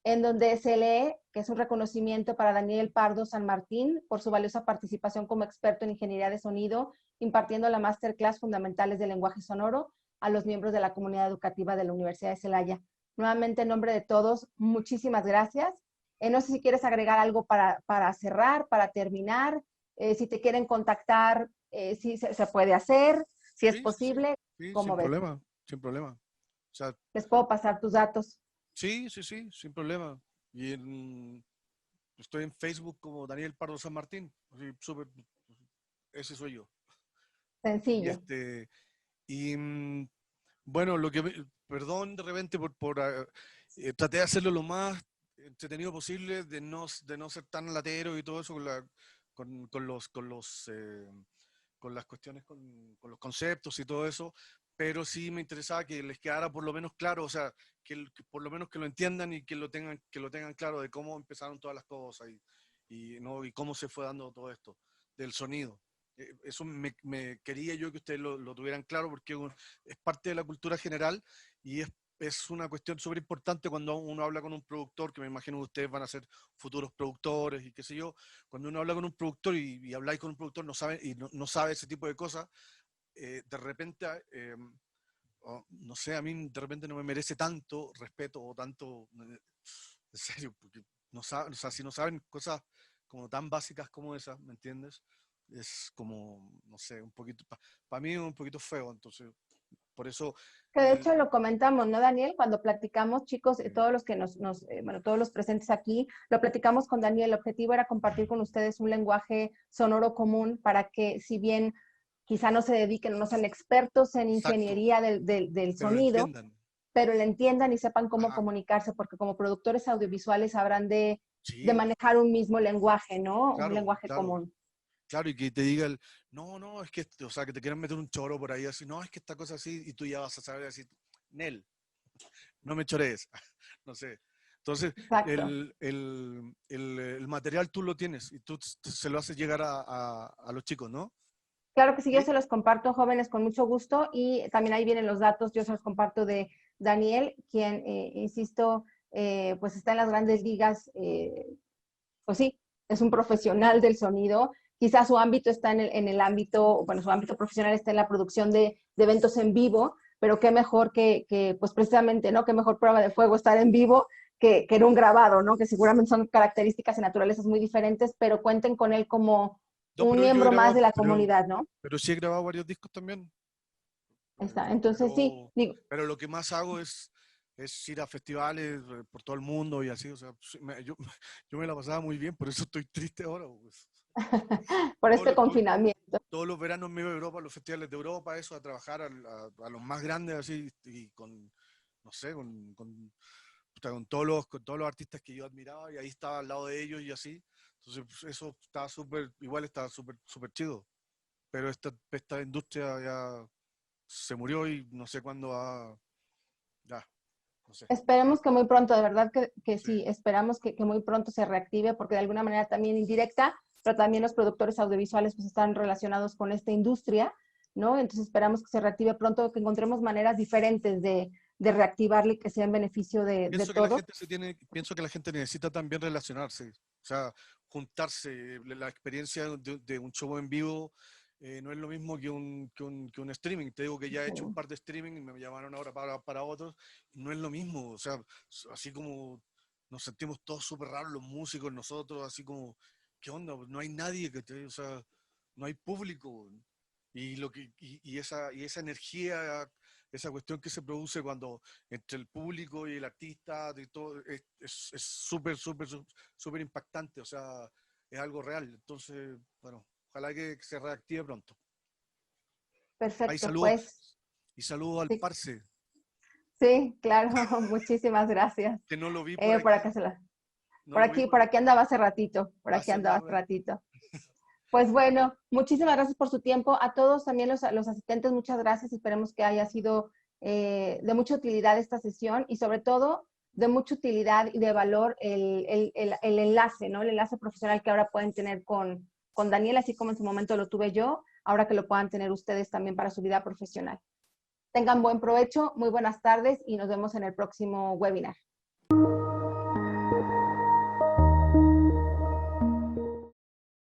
en donde se lee que es un reconocimiento para Daniel Pardo San Martín por su valiosa participación como experto en ingeniería de sonido, impartiendo la masterclass Fundamentales del Lenguaje Sonoro a los miembros de la comunidad educativa de la Universidad de Celaya. Nuevamente, en nombre de todos, muchísimas gracias. No sé si quieres agregar algo para cerrar, para terminar, si te quieren contactar, si se puede hacer, si es posible, sí, ¿cómo ves? Sin problema. O sea, les puedo pasar tus datos. Sí, sin problema. Y estoy en Facebook como Daniel Pardo San Martín. Así, ese soy yo. Sencillo. Bueno, perdón de repente traté de hacerlo lo más entretenido posible, de no ser tan latero y todo eso con las cuestiones, con los conceptos y todo eso, pero sí me interesaba que les quedara por lo menos claro, o sea, que por lo menos que lo entiendan y que lo tengan claro de cómo empezaron todas las cosas ¿no? Y cómo se fue dando todo esto, del sonido. Eso me quería yo que ustedes lo tuvieran claro, porque es parte de la cultura general y es una cuestión súper importante cuando uno habla con un productor, que me imagino que ustedes van a ser futuros productores y qué sé yo. Cuando uno habla con un productor y habláis con un productor no sabe ese tipo de cosas, de repente, no sé, a mí de repente no me merece tanto respeto o tanto, en serio, porque no saben, o sea, si no saben cosas como tan básicas como esas, ¿me entiendes? Es como, no sé, un poquito, para mí es un poquito feo, entonces, por eso... Que de hecho lo comentamos, ¿no, Daniel? Cuando platicamos, chicos, Sí. todos los que bueno, todos los presentes aquí, lo platicamos con Daniel. El objetivo era compartir con ustedes un lenguaje sonoro común para que, si bien quizá no se dediquen, no sean expertos en Exacto, ingeniería del pero lo sonido, entiendan. pero le entiendan y sepan cómo Ajá, comunicarse, porque como productores audiovisuales habrán de sí, manejar un mismo lenguaje, ¿no? Un claro, lenguaje claro. común. Claro, y que te diga no, es que, o sea, que te quieran meter un choro por ahí, así, no, es que esta cosa así, y tú ya vas a saber decir, Nel, no me chorees, no sé. Entonces, Exacto. el material tú lo tienes y tú se lo haces llegar a los chicos, ¿no? Claro que sí, yo ¿Sí? se los comparto, jóvenes, con mucho gusto, y también ahí vienen los datos, yo se los comparto de Daniel, quien, insisto, pues está en las grandes ligas, pues sí, es un profesional del sonido. Quizás su ámbito está en el ámbito, bueno, su ámbito profesional está en la producción de eventos en vivo, pero qué mejor pues precisamente, ¿no? Qué mejor prueba de fuego estar en vivo que en un grabado, ¿no? Que seguramente son características y naturalezas muy diferentes, pero cuenten con él como No, un pero yo he miembro más grabado, de la comunidad, ¿no? pero sí he grabado varios discos también. Está. Entonces, sí, digo, Pero lo que más hago es ir a festivales por todo el mundo y así, o sea, sí, yo me la pasaba muy bien, por eso estoy triste ahora, pues. por Todos este los, todos- confinamiento. todos los veranos me iba a Europa, a los festivales de Europa, eso, a trabajar a los más grandes, así, y no sé, puta, con todos los artistas que yo admiraba, y ahí estaba al lado de ellos y así. Entonces, pues, eso estaba igual estaba súper chido. Pero esta industria ya se murió y no sé cuándo ya, no sé. Esperemos que muy pronto, de verdad que Sí. sí, esperamos que muy pronto se reactive, porque de alguna manera también indirecta, pero también los productores audiovisuales pues están relacionados con esta industria, ¿no? Entonces esperamos que se reactive pronto, que encontremos maneras diferentes de reactivarle y que sea en beneficio de todos. Pienso que la gente necesita también relacionarse, o sea, juntarse. La experiencia de un show en vivo no es lo mismo que un streaming. Te digo que ya he hecho un par de streaming y me llamaron ahora para otros. No es lo mismo, o sea, así como nos sentimos todos súper raros los músicos, nosotros, así como, ¿qué onda? No hay nadie o sea, no hay público. Y esa energía, esa cuestión que se produce cuando entre el público y el artista, de todo, es súper impactante, o sea, es algo real. Entonces, bueno, ojalá que se reactive pronto. Ahí Perfecto, saludo, pues y saludo al sí, Parce, sí, claro, muchísimas gracias. que no lo vi por Por aquí, acá no lo vi por aquí andaba hace ratito, por aquí hace andaba andaba hace por ahí. ratito. Pues bueno, muchísimas gracias por su tiempo. A todos, también los asistentes, muchas gracias. Esperemos que haya sido de mucha utilidad esta sesión y sobre todo de mucha utilidad y de valor el enlace, ¿no? El enlace profesional que ahora pueden tener con Daniel, así como en su momento lo tuve yo, ahora que lo puedan tener ustedes también para su vida profesional. Tengan buen provecho, muy buenas tardes y nos vemos en el próximo webinar.